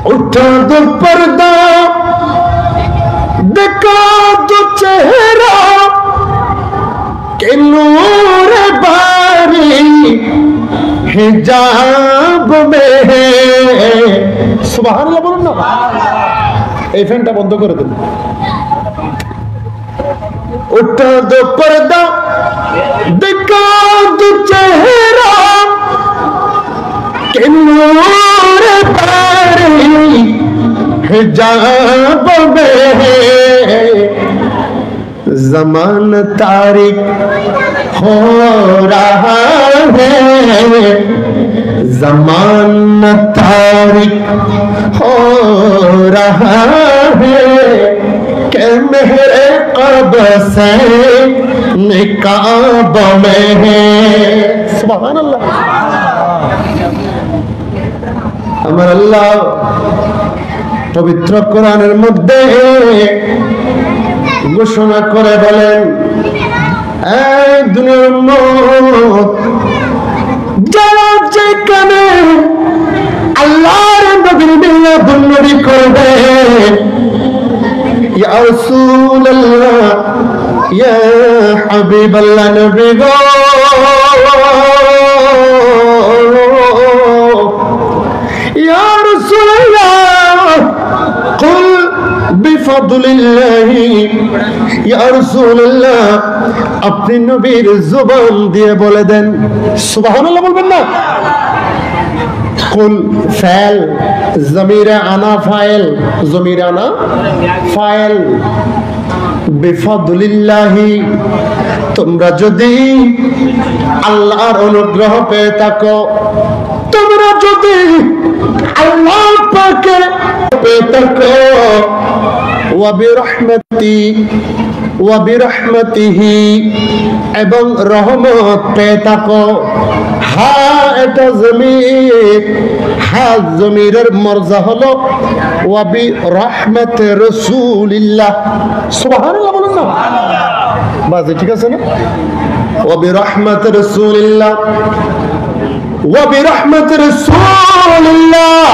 उठा दो पर्दा, दिखा दो चेहरा के नूर बारी हिजाब में है। सुबहानाल्लाह बोलুন না। এই ফ্যানটা বন্ধ করে দিন। उठा दो पर्दा, दिखा दो चेहरा के नूर बारी हिजाब में है। ज़मान तारिक हो रहा है, ज़मान तारिक हो रहा है कि मेरे क़ब से निकाब में है। सुभान अल्लाह। আমার আল্লাহ পবিত্র কোরআনের মধ্যে ঘোষণা করে বলেন, এই দুনিয়ার উম্মত যারা যেখানে আল্লাহর নবীর মিলাদুন্নবী করবে, ইয়া রাসূলুল্লাহ ইয়া হাবিবাল্লাহ নবী গো, ইয়া রাসূলুল্লাহ কুল বিফাদলিল্লাহি, ইয়া রাসূলুল্লাহ আপনি নবীর জবান দিয়ে বলে দেন। সুবহানাল্লাহ বলবেন না? কুল ফাইল, জমিরে আনা ফাইল, জমিরে আনা ফাইল। বিফাদলিল্লাহি তোমরা যদি আল্লাহর অনুগ্রহ পেয়ে থাকো, তোমরা যদি আল্লাহ পাকের পেয়ে থাকো, ওয়া বিরহমতি ওয়া বিরহমতিহি এবং রহমত পেয়ে থাকো। হ্যাঁ এটা জমির, হ্যাঁ জমিরের মর্যাদা হলো ওয়া বিরহমতি রাসূলিল্লাহ। সুবহানাল্লাহ বলুন না। বাজে ঠিক আছে না? ওয়া বিরহমতি রাসূলিল্লাহ, ওয়া বিরহমতি রাসূলিল্লাহ।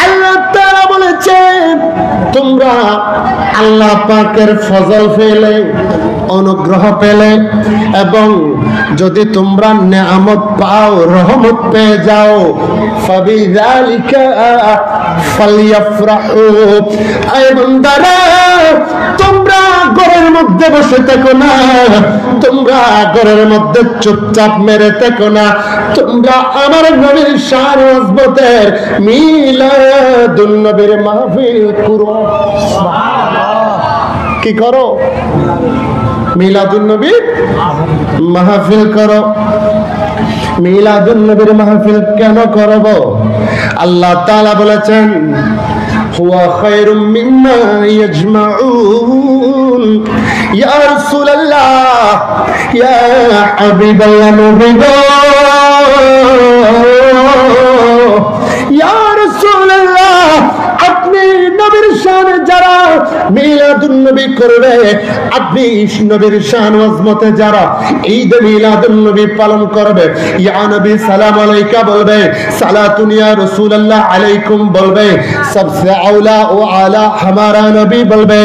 আল্লাহ তাআলা বলেছেন তোমরা আল্লাহ পাকের ফজল পেলে, অনুগ্রহ পেলে এবং যদি তোমরা নেয়ামত পাও, রহমত পেয়ে যাও, ফাবিযালিকা ফালইফরাহু। আয় বান্দারা তোমরা ঘরের মধ্যে বসে থেকো না, তোমরা ঘরের মধ্যে চুপচাপ মেরে থেকো না, তোমরা আমার নবীর শান ওয়াজবতের মিলাদুন নবীর মাহফিল করো। কি করো? মিলাদুন নবীর মাহফিল করো। মিলাদুন নবীর মাহফিল কেন করব? আল্লাহ তাআলা বলেছেন হুয়া খায়রুম মিম্মা ইয়াজমাউন। ইয়া রাসূলুল্লাহ ইয়া হাবিবাল্লাহ নবী গো, ইয়া রাসূলুল্লাহ আপনি নবীর শানে যারা মিলাদুন নবী করবে, আপনি নবীর শান ওয়াজমতে যারা ঈদ মিলাদুন নবী পালন করবে, ইয়া নবী সালাম আলাইকা বলবে, সালাতুন ইয়া রাসূলুল্লাহ আলাইকুম বলবে, সবসে আওলা ও আলা হামারা নবী বলবে,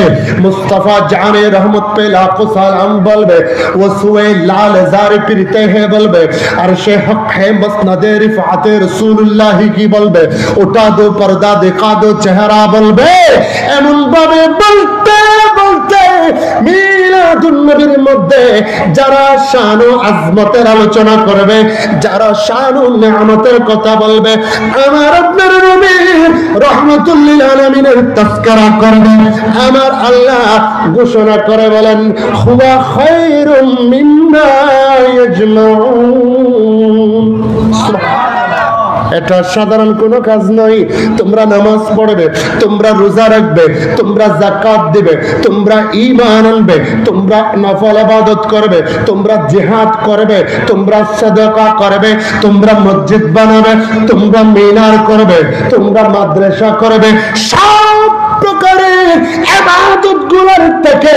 মুস্তাফা জানে রহমত পে লাখো সালাম বলবে, ওসুয়ে লাল জারে ফিরতে हैं বলবে, আরশে হক है মসনদ रिफात রাসূলুল্লাহ কি বলবে, উঠা দো পর্দা দিখা দো চেহারা বলবে। এমন ভাবে বলতে বলতে মিলাদুন নবীর মধ্যে যারা শান ও আজমতের আলোচনা করবে, যারা শান ও নিয়ামতের কথা বলবে, আমার আপনার নবী রহমাতুল লিল আলামিনের তাযকিরা করবে, আমার আল্লাহ ঘোষণা করে বলেন হুয়া খায়রুম মিম্মা ইয়াজমাউন। এটা সাধারণ কোনো কাজ নয়। তোমরা নামাজ পড়বে, তোমরা রোজা রাখবে, তোমরা যাকাত দিবে, তোমরা ঈমান আনবে, তোমরা নফল ইবাদত করবে, তোমরা জিহাদ করবে, তোমরা সাদাকা করবে, তোমরা মসজিদ বানাবে, তোমরা মিনার করবে, তোমরা মাদ্রাসা করবে। সব প্রকারের ইবাদত গুলোর থেকে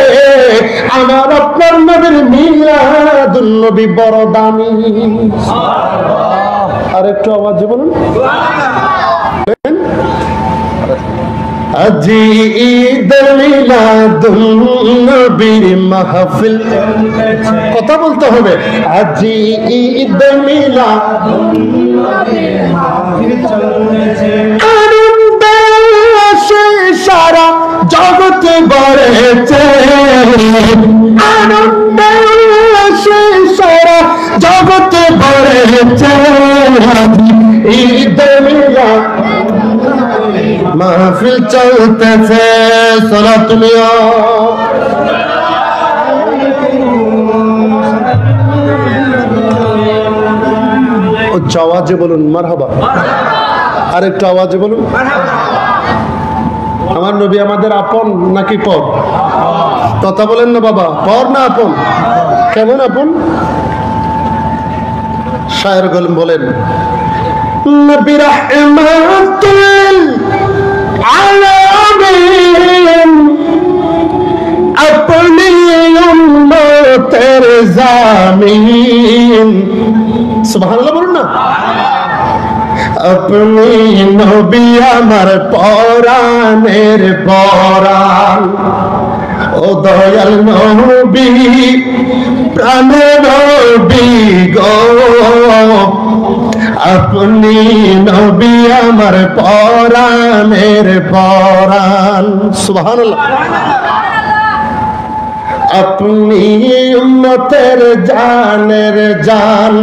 আমার আপনার নবীর মিলাদুন নবী বড় দামি। আর একটু আওয়াজ বলুন। আজি ঈদ মিলাদুন নবীর মাহফিল, কথা বলতে হবে, আজি ঈদ মিলাদুন নবীর মাহফিল চলছে, আনন্দে সারা জগৎ ভরেছে, আনন্দে সারা জগৎ ভরেছে, ঈদ মিলাদ মাহফিল চলতেছে, সালাত তুমিও উচ্চ আওয়াজে বলুন মারহাবা, আরেকটু আওয়াজে বলুন। আমার নবী আমাদের আপন নাকি পর? কথা বলেন না বাবা, পর না আপন? কেমন আপন? শায়ের গল বলেন, নবী রাহমাতুল আলামিন আপনি উম্মতের জামিন, সুবহানাল্লাহ বলুন না। আপনি নবী আমার পরাণের পরাণ, ও দয়াল নবী প্রাণের নবী গো, আপনি নবী আমার পরাণের পরাণ, সুবহানাল্লাহ। আপনি উম্মতের জানের জান,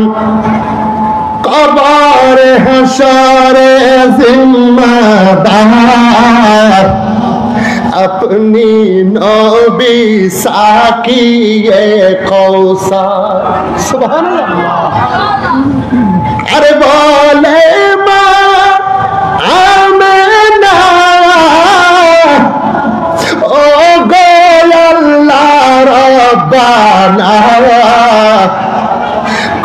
কবর হাসরে জিম্মাদার, আপনি নবী সাকিয়ে কৌসার, সুবহানাল্লাহ। আরে বলে মা আমেনা, ও গো আল্লাহ রব্বানা,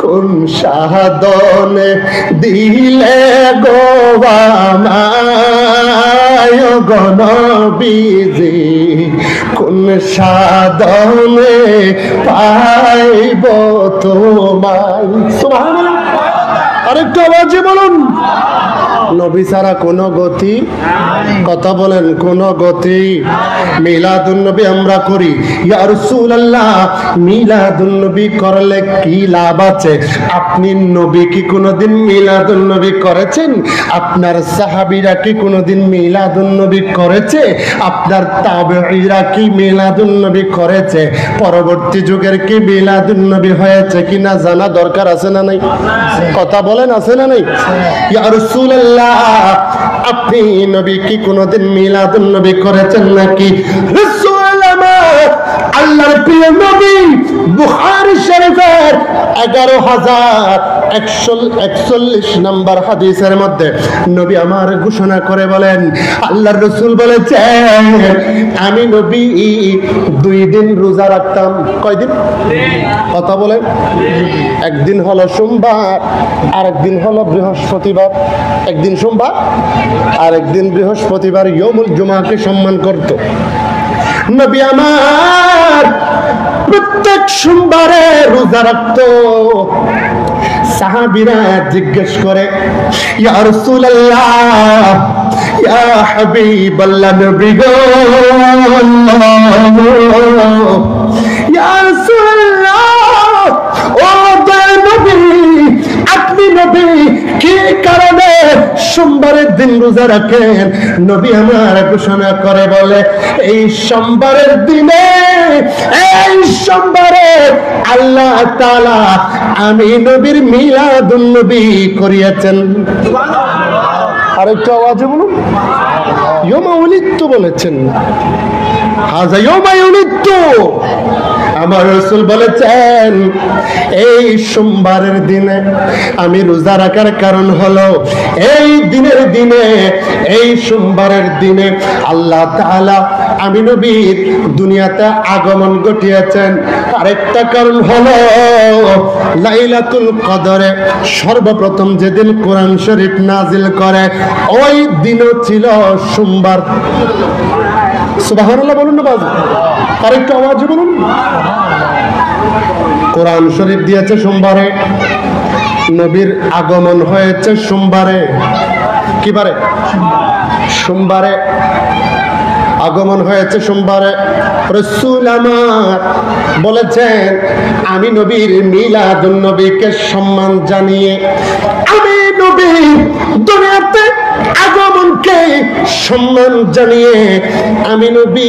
কোন সাধনে দিলে গো আমায় গো নবীজি, কোন সাধনে পাইব তোমায়, সুবহানাল্লাহ। আরেকটু আওয়াজে বলুন, নবী ছাড়া কোন গতি, কথা বলেন কোন গতি। মিলাদুন নবী আমরা করি, ইয়া রাসূলুল্লাহ মিলাদুন নবী করলে কি লাভ আছে? আপনি নবী কি কোনদিন মিলাদুন নবী করেছেন? আপনার সাহাবীরা কি কোনদিন মিলাদুন নবী করেছে? আপনার তাবেঈরা কি মিলাদুন নবী করেছে? পরবর্তী যুগের কি মিলাদুন নবী হয়েছে কিনা জানা দরকার আছে না নাই? কথা বলেন আছে না নাই? ইয়া রাসূলুল্লাহ আপনি নবী কি কোনদিন মিলাদুন নবী করেছেন নাকি? রাসূলুল্লাহ আল্লাহর প্রিয় নবী বুখারী শরীফের ১১,১৪১ নম্বর হাদিসের মধ্যে নবী আমার ঘোষণা করে বলেন, আল্লাহর রাসূল বলেছেন আমি নবী 2 দিন রোজা রাখতাম। কয়দিন? কথা বলেন। একদিন হলো সোমবার, আরেকদিন হলো বৃহস্পতিবার। একদিন সোমবার আর একদিন বৃহস্পতিবার ইয়মুল জুমাকে সম্মান করত। নবী আমার প্রত্যেক সোমবারে রোজা রাখত। সাহাবীরা জিজ্ঞেস করে, ইয়া রাসূলুল্লাহ ইয়া হাবিবাল্লাহ নবী গো, ইয়া রাসূলুল্লাহ ও নবী আপনি নবী কি কারণে সোমবারের দিন রোজা রাখেন? নবী আমার ঘোষণা করে বলে, এই সোমবারের দিনে এই সোমবারে আল্লাহ তাআলা আমি নবীর মিলাদুন নবী করিয়েছেন। আরেকটু আওয়াজে বলুন, ইয়মা উলিদতু বলেছেন, হাযা ইয়মা উলিদতু। আমার রাসূল বলেছেন এই সোমবারের দিনে আমি রোজা রাখার কারণ হলো এই দিনের দিনে এই সোমবারের দিনে আল্লাহ তাআলা আমি নবীর দুনিয়াতে আগমন ঘটিয়েছেন। আরেকটা কারণ হলো লাইলাতুল কদরে সর্বপ্রথম যেদিন কোরআন শরীফ নাজিল করে ওই দিনও ছিল সোমবার। সুবহানাল্লাহ বলুন না বাজু, আরেকটু আওয়াজ বলুন। কোরআন শরীফ দিয়েছে সোমবারে, নবীর আগমন হয়েছে সোমবারে। কি বারে? সোমবারে। আগমন হয়েছে সোমবারে। রাসূল আমার বলেছেন আমি নবীর মিলাদুন নবীকে সম্মান জানিয়ে আমি নবী দুনিয়াতে আগমনকে সম্মান জানিয়ে আমি নবী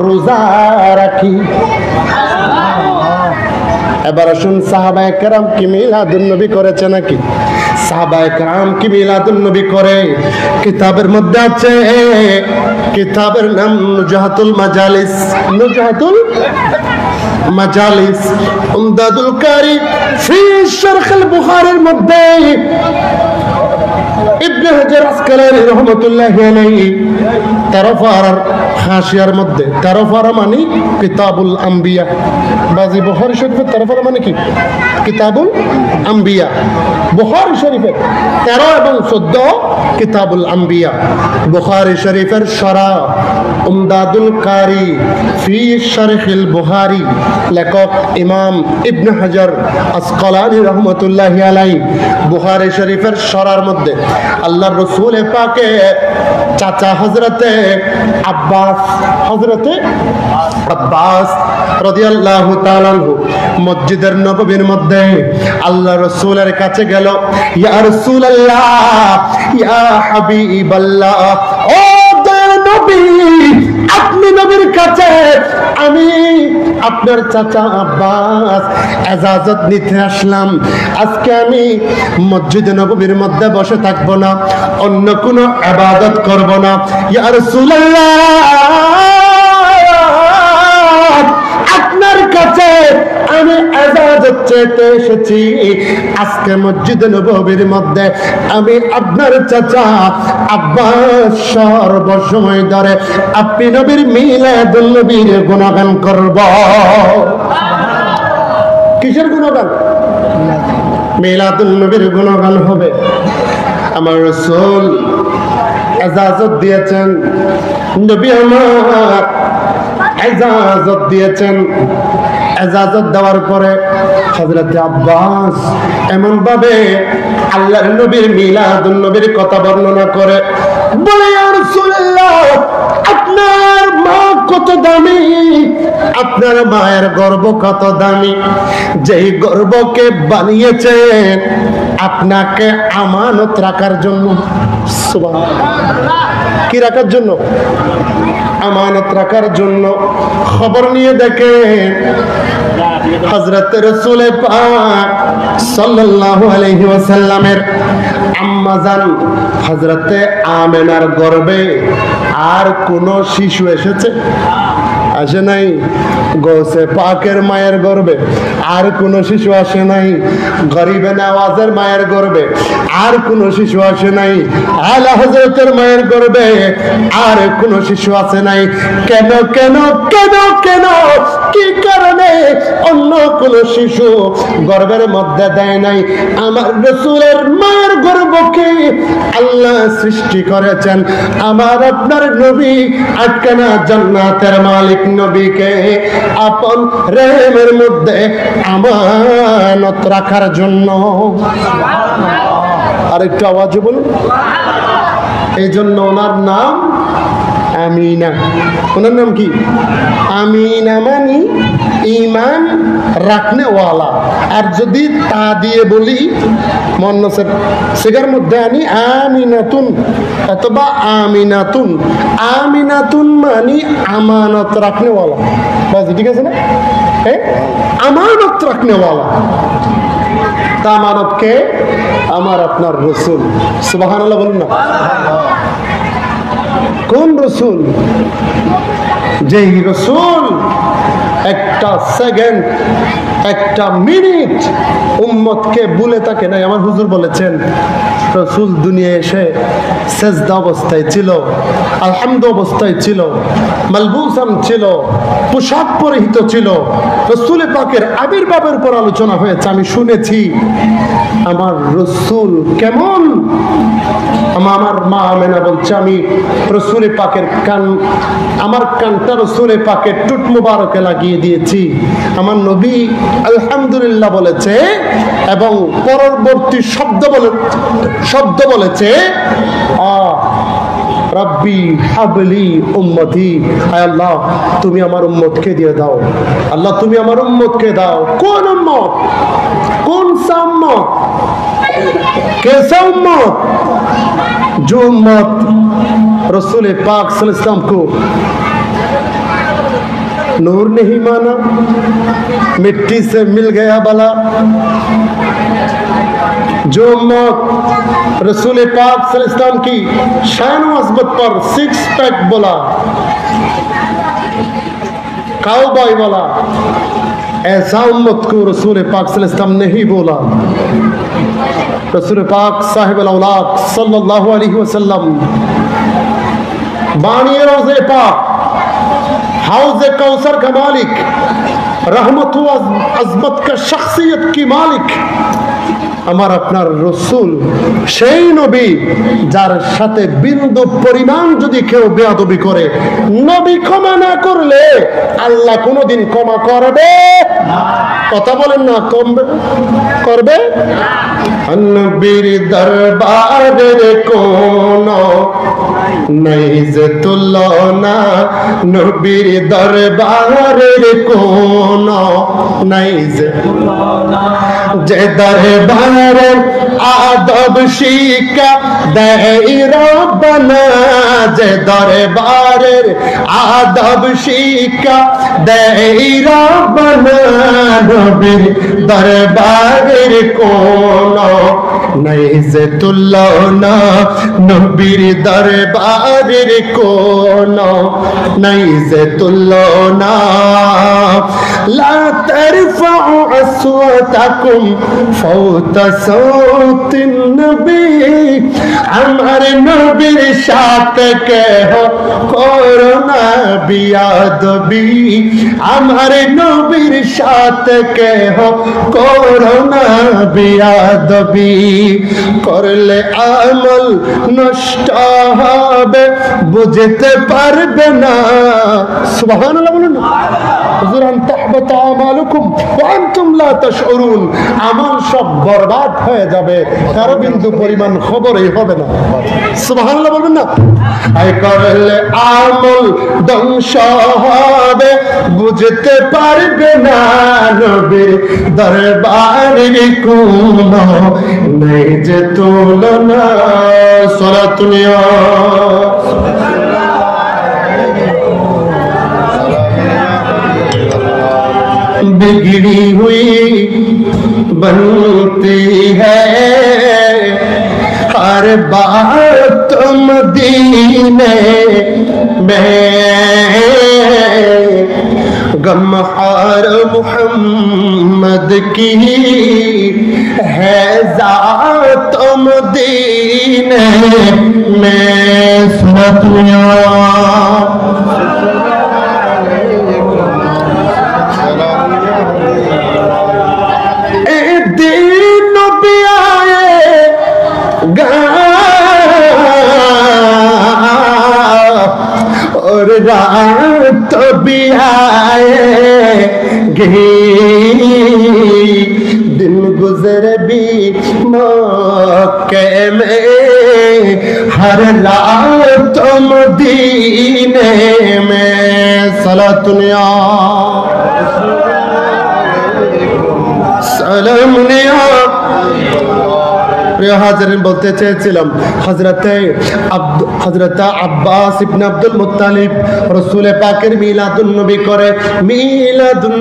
রোজা রাখি। এবার আসুন সাহাবায়ে কেরাম কি মিলাদুন নবী করেছে নাকি? সাহাবায়ে কেরাম কি মিলাদুন নবী করে? কিতাবের মধ্যে আছে, কিতাবের নাম নুজহাতুল মাজালিস। নুজহাতুল মাজালিস উমদাতুল কারি ফি শারহুল বুখারীর মধ্যে ইবনে হাজার আসকালানী রাহমাতুল্লাহি আলাইহি 13 পারার হাসিয়ার মধ্যে, 13 পারা মানে কিতাবুল আম্বিয়া। বাজি বুখারী শরীফের 13 পারা মানে কি? কিতাবুল আম্বিয়া। বুখারী শরীফের 13 এবং 14 কিতাবুল আম্বিয়া। বুখারী শরীফের শরহ উমদাতুল কারি ফি শারহিল বুখারী, লেখক ইমাম ইবনে হাজার আসকালানী রাহমাতুল্লাহি আলাইহি বুখারী শরীফের শরহের মধ্যে আল্লাহর রাসূল পাকে চাচা হযরতে আব্বাস, হযরতে আব্বাস রাদিয়াল্লাহু তাআলা আনহু মসজিদের নববীর মধ্যে আল্লাহর রাসূলের কাছে গেল। ইয়া রাসূলুল্লাহ, ইয়া হাবিবাল্লাহ, ও দয়ার নবী, আপনি নবীর কাছে আমি আপনার চাচা আব্বাস ইজাজত নিতে আসলাম। আজকে আমি মসজিদে নববীর মধ্যে বসে থাকবো না, অন্য কোনো ইবাদত করব না। ইয়া রাসূলুল্লাহ, আপনার কাছে আমি ইজাজত চেতে এসেছি। আজকে মসজিদে নববীর মধ্যে আমি আপনার চাচা আব্বাস সর্বসময় ধরে আপনি নবীর মিলাদুন নবীর গুণগান করব। কিসের গুণগান? মিলাদুন নবীর গুণগান হবে। আমার রাসূল ইজাজত দিয়েছেন, নবী আমার ইজাজত দিয়েছেন। ইজাজত দেওয়ার পরে হযরত আব্বাস এমন ভাবে আল্লাহর নবীর মিলাদুন নবীর কথা বর্ণনা করে, বলে ইয়া রাসূলুল্লাহ, আপনার মা কত দামি, আপনার মায়ের গর্ভ কত দামি, যেই গর্ভকে বানিয়েছেন আপনাকে আমানত রাখার জন্য। সুবহানাল্লাহ, কি রাখার জন্য? আমানত রাখার জন্য। খবর নিয়ে দেখেন হযরত রাসূল পাক সাল্লাল্লাহু আলাইহি ওয়াসাল্লামের আম্মা জান হযরতে আমেনার গর্ভে আর কোন শিশু এসেছে? আসে নাই। গৌসে পাকের মায়ের গর্ভে আর কোন শিশু আসে নাই। গরিবে নওয়াজের মায়ের গর্ভে আর কোন শিশু আসে নাই। আলা হযরতের মায়ের গর্ভে আর কোন শিশু আসে নাই। কেন কেন কেন কেন কি কারণে অন্য কোন শিশু গর্ভের মধ্যে দেয় নাই? আমার রাসূলের মায়ের গর্ভকে আল্লাহ সৃষ্টি করেছেন আমার আপনার নবী আটকানা জান্নাতের মালিক নবীকে আপন রেহেমের মধ্যে আমানত রাখার জন্য। আর একটু আওয়াজে বলুন। এই জন্য ওনার নাম আমিনা। ওনার নাম কি? আমিনা মানে ঈমান রাখনে ওয়ালা। আর যদি তা দিয়ে বলি মন্নসের সেগার মধ্যে আনি আমিনাতুন অথবা আমিনাতুন। আমিনাতুন মানে আমানত রাখনে ওয়ালা। বাস ঠিক আছে না? আমানত রাখনে ওয়ালা। তা আমানত কে? আমার আপনার রাসূল। সুবহানাল্লাহ বলুন না। কোন রাসূল? যেই রাসূল একটা সেকেন্ড একটা মিনিট উম্মতকে ভুলে থাকে নাই। আমার হুজুর বলেছেন রাসূল দুনিয়ায় এসে সেজদা অবস্থায় ছিল, আলহামদু অবস্থায় ছিল, মালবুসান ছিল, পোশাক পরিহিত ছিল। রাসূল পাকের আবির্ভাবের উপর আলোচনা হয়েছে, আমি শুনেছি আমার রাসূল কেমন। আমার মা আমেনা বলছে আমি রাসূল পাকের কান, আমার কানটা রাসূল পাকের টুট মুবারকে লাগিয়ে দিয়েছি। আমার নবী আলহামদুলিল্লাহ বলেছে এবং পরবর্তী শব্দ বলেছে রব্বি হাবলি উম্মতি, আয় আল্লাহ তুমি আমার উম্মতকে দিয়ে দাও, আল্লাহ তুমি আমার উম্মতকে দাও। কোন উম্মত? কোন সা উম্মত? कैसा उम्मत? जो उम्मत रसूल पाक सल्लल्लाहु अलैहि वसल्लम को नूर नहीं माना, मिट्टी से मिल गया भला। जो उम्मत रसूल पाक सल्लल्लाहु अलैहि वसल्लम की शान व अज़मत पर सिक्स पैक बोला, काउबॉय बोला, ऐसा उम्मत को रसूल पाक सल्लल्लाहु अलैहि वसल्लम नहीं बोला। रसूल पाक साहिबुल औलाद सल्लल्लाहु अलैहि वसल्लम बानिए रोज़े पाक, हाउज़े कौसर का मालिक, रहमत व अज़मत का शख्सियत की मालिक আমার আপনার রসুল, সেই নবী যার সাথে বিন্দু পরিমাণ যদি কেউ বেয়াদবি করে, নবী ক্ষমা না করলে আল্লাহ কোনোদিন ক্ষমা করবে? কথা বলেন না, কমবে করবে? নবীর দরবারের কোন নাই যে তুলনা, নবীর দরবারের কোন নাই যে তুলনা, যে দরবারে আদব শিক্ষা দেয় রব্বানা, যে দরবারের আদব শিক্ষা দেয় রব্বানা, নবীর দরবারের কোন নাই যে তুলনা, নবীর দরবারের কোন নাই যে তুলনা। লা তারফাউ আসওয়াতাকুম ফাওকা সাওতিন নবী, আমার নবীর সাথে কেহ করো না বিয়াদবি, আমার নবীর সাথে কেহ করো না বিয়াদবি, করলে আমল নষ্ট হবে বুঝতে পারবে না। সুবহানাল্লাহ বলুন না। হুজুর তাহবাতা আমালুকুম ওয়া আনতুম লা তাশউরুন, আমল সব বরবাদ হয়ে যাবে, কারো বিন্দু পরিমাণ খবরই হবে না। সুবহানাল্লাহ বলবেন না। আই করলে আমল ধ্বংস হবে বুঝতে পারবে না, নবীর দরবারের কোন নাই যে তুলনা। সলাতুনিয়া बिगड़ी हुई बनती है हर बात मदीने में, गमहार मोहम्मद की है जात मदीने में। सुनतिया और रात भी आएगी, दिन गुजर भी मक्के में, हर रात मदीने में। सलातुनिया सलामुनिया। হাজারিন বলতে চেয়েছিলাম, হযরত আব্বাস ইবনে আব্দুল মুত্তালিব রাসূল পাকের মিলাদুন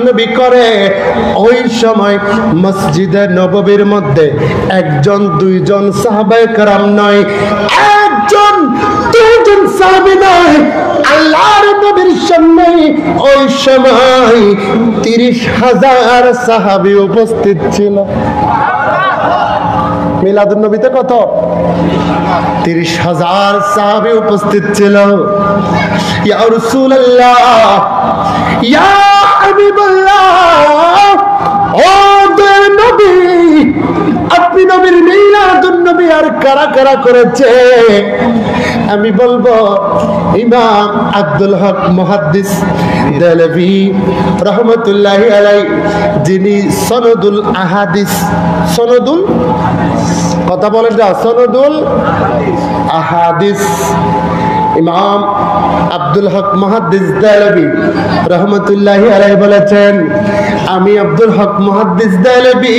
নবী করে ওই সময় মসজিদে নববীর মধ্যে একজন দুইজন সাহাবায়ে কেরাম নয়, একজন দুইজন সাহাবী নয়, আল্লাহর নবীর সামনে ওই সময় 30,000 সাহাবী উপস্থিত ছিল। মিলাদুন নবীতে কত? 30,000 সাহাবী উপস্থিত ছিল। ইয়া রাসূলুল্লাহ, ইয়া হাবিবাল্লাহ, ও নবী, আপনি নবীর মিলাদুন নবী আর কারা কারা করেছে? আমি বলবো ইমাম আব্দুল হক মুহাদ্দিস দেহলভী রহমতুল্লাহি আলাইহি, যিনি সনদুল আহাদিস, সনদুল কথা বলেন না, সনদুল আহাদিস ইমাম আব্দুল হক মুহাদ্দিস দেহলভী রহমতুল্লাহি আলাইহি বলেছেন, আমি আব্দুল হক মুহাদ্দিস দেহলভী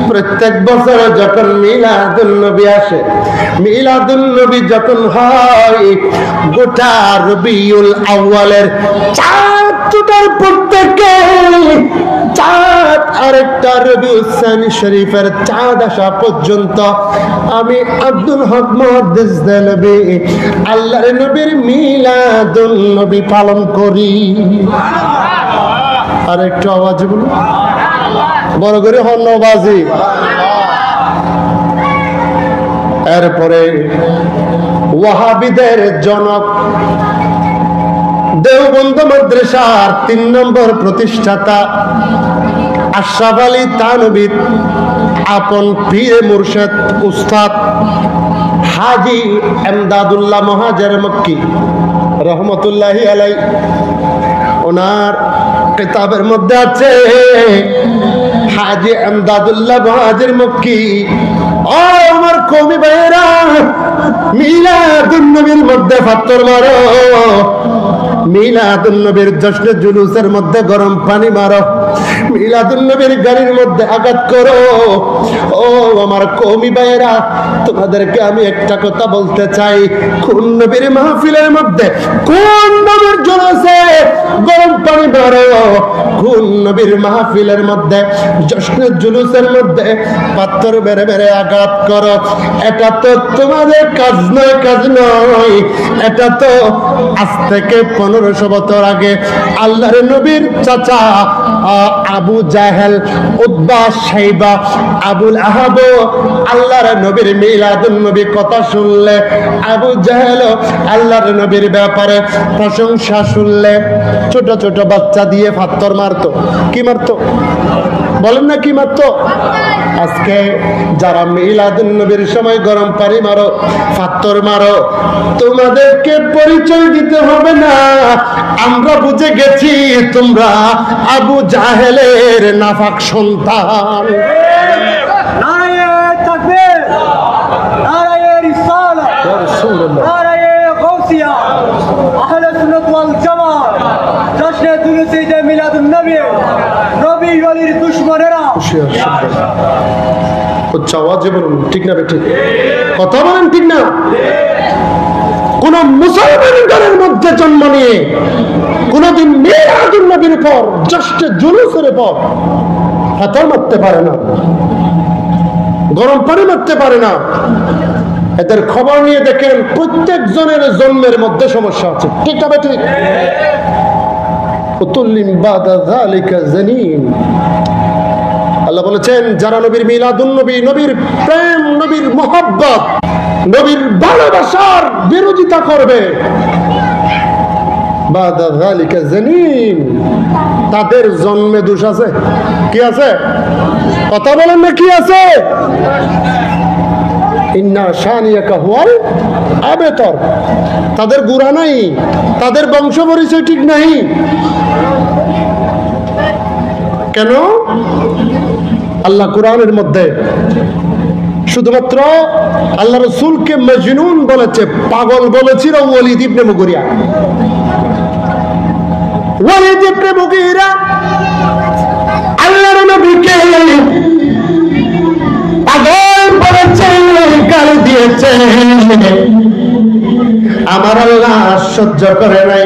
প্রত্যেক বছর যখন মিলাদুন নবী আসে, মিলাদুন নবী যখন হয়, গোটা রবিউল আউয়ালের চাঁদ দুটার প্রত্যেকে চাঁদ আরেকটা রবিউল সানি শরীফের চাঁদ আসা পর্যন্ত আমি আব্দুল হক মুহাদ্দিস দেহলভী আল্লাহর নবীর মিলাদুন নবী পালন করি। আর একটু আওয়াজ বলুন, বড় করে হন্নবাজি। এরপরে ওয়াহাবিদের জনক, দেওবন্দ মাদ্রাসার 3 নম্বর প্রতিষ্ঠাতা আশরাফ আলী থানভীর আপন পীর মুর্শিদ উস্তাদ হাজী এমদাদুল্লাহ মুহাজির মক্কি রহমতুল্লাহি আলাইহি, ওনার কিতাবের মধ্যে আছে হাজী এমদাদুল্লাহ মুহাজির মক্কি, ও আমার কওমি ভাইয়েরা, মিলাদুন নবীর মধ্যে পাথর মারো, মিলাদুন নবীর জশ্নে জুলুসের মধ্যে গরম পানি মারো, মিলাদুন নবীর গাড়ির মধ্যে আঘাত করো। ও আমার কওমি ভাইয়েরা, তোমাদেরকে আমি একটা কথা বলতে চাই, কোন নবীর মাহফিলের মধ্যে, কোন নবীর জুলুসে গরম পানি মারো, কোন নবীর মাহফিলের মধ্যে জশ্নে জুলুসের মধ্যে পাথর বেড়ে বেড়ে আঘাত করো, এটা তো তোমাদের কাজ নয়, কাজ নয়। এটা তো আজ থেকে 1500 বছর আগে আল্লাহর নবীর চাচা আবু জাহেল, উতবা, শাইবা, আবুল আহাব আল্লাহর নবীর মিলাদুন নবী কথা শুনলে, আবু জাহেল আল্লাহর নবীর ব্যাপারে প্রশংসা শুনলে ছোট ছোট বাচ্চা দিয়ে পাথর মারতো। কি মারতো বলেন না, কি মারতো? আজকে যারা মিলাদুন নবীর সময় গরম পানি মারো, পাথর মারো, তোমাদেরকে পরিচয় দিতে হবে না, আমরা বুঝে গেছি তোমরা আবু জাহেলের নাফাক সন্তান। নারায়ে তাকবীর, নারায়ে রিসালাত, নারায়ে গাউসিয়া, আহলে সুন্নাত ওয়াল জামাত, জশ্নে জুলুসে ঈদে মিলাদুন নবী, নবী ওয়ালির দুশমনেরা। আওয়াজে বলুন, ঠিক না ঠিক? কথা বলেন, ঠিক না? কোন মুসলমান ঘরের মধ্যে জন্ম নিয়ে কোনদিন মিলাদুন নবীর পর, জশ্নে জুলুসের পর পাথর মারতে পারে না, গরম পানি মারতে পারে না। এদের খবর নিয়ে দেখেন, প্রত্যেক জনের জন্মের মধ্যে সমস্যা আছে। ঠিক না ঠিক? আল্লাহ বলেছেন, যারা নবীর মিলাদুন নবী, নবীর প্রেম, নবীর মোহাব্বত, নবীর ভালোবাসার বিরোধিতা করবে, তাদের জন্মে দোষ আছে। কি আছে? কথা বলেন না, কি আছে? তাদের গুড়া নাই, তাদের বংশ পরিচয় ঠিক নাই। কেন? আল্লাহ কোরআনের মধ্যে শুধুমাত্র আল্লাহ রাসূলকে মজনুন বলেছে, পাগল বলেছিল ওয়ালিদ ইবনে মুগিরা। ওয়ালিদ ইবনে মুগিরা আল্লাহর নবীকে পাগল বলেছে, গালি দিয়েছে। আমার আল্লাহ সহ্য করে নাই।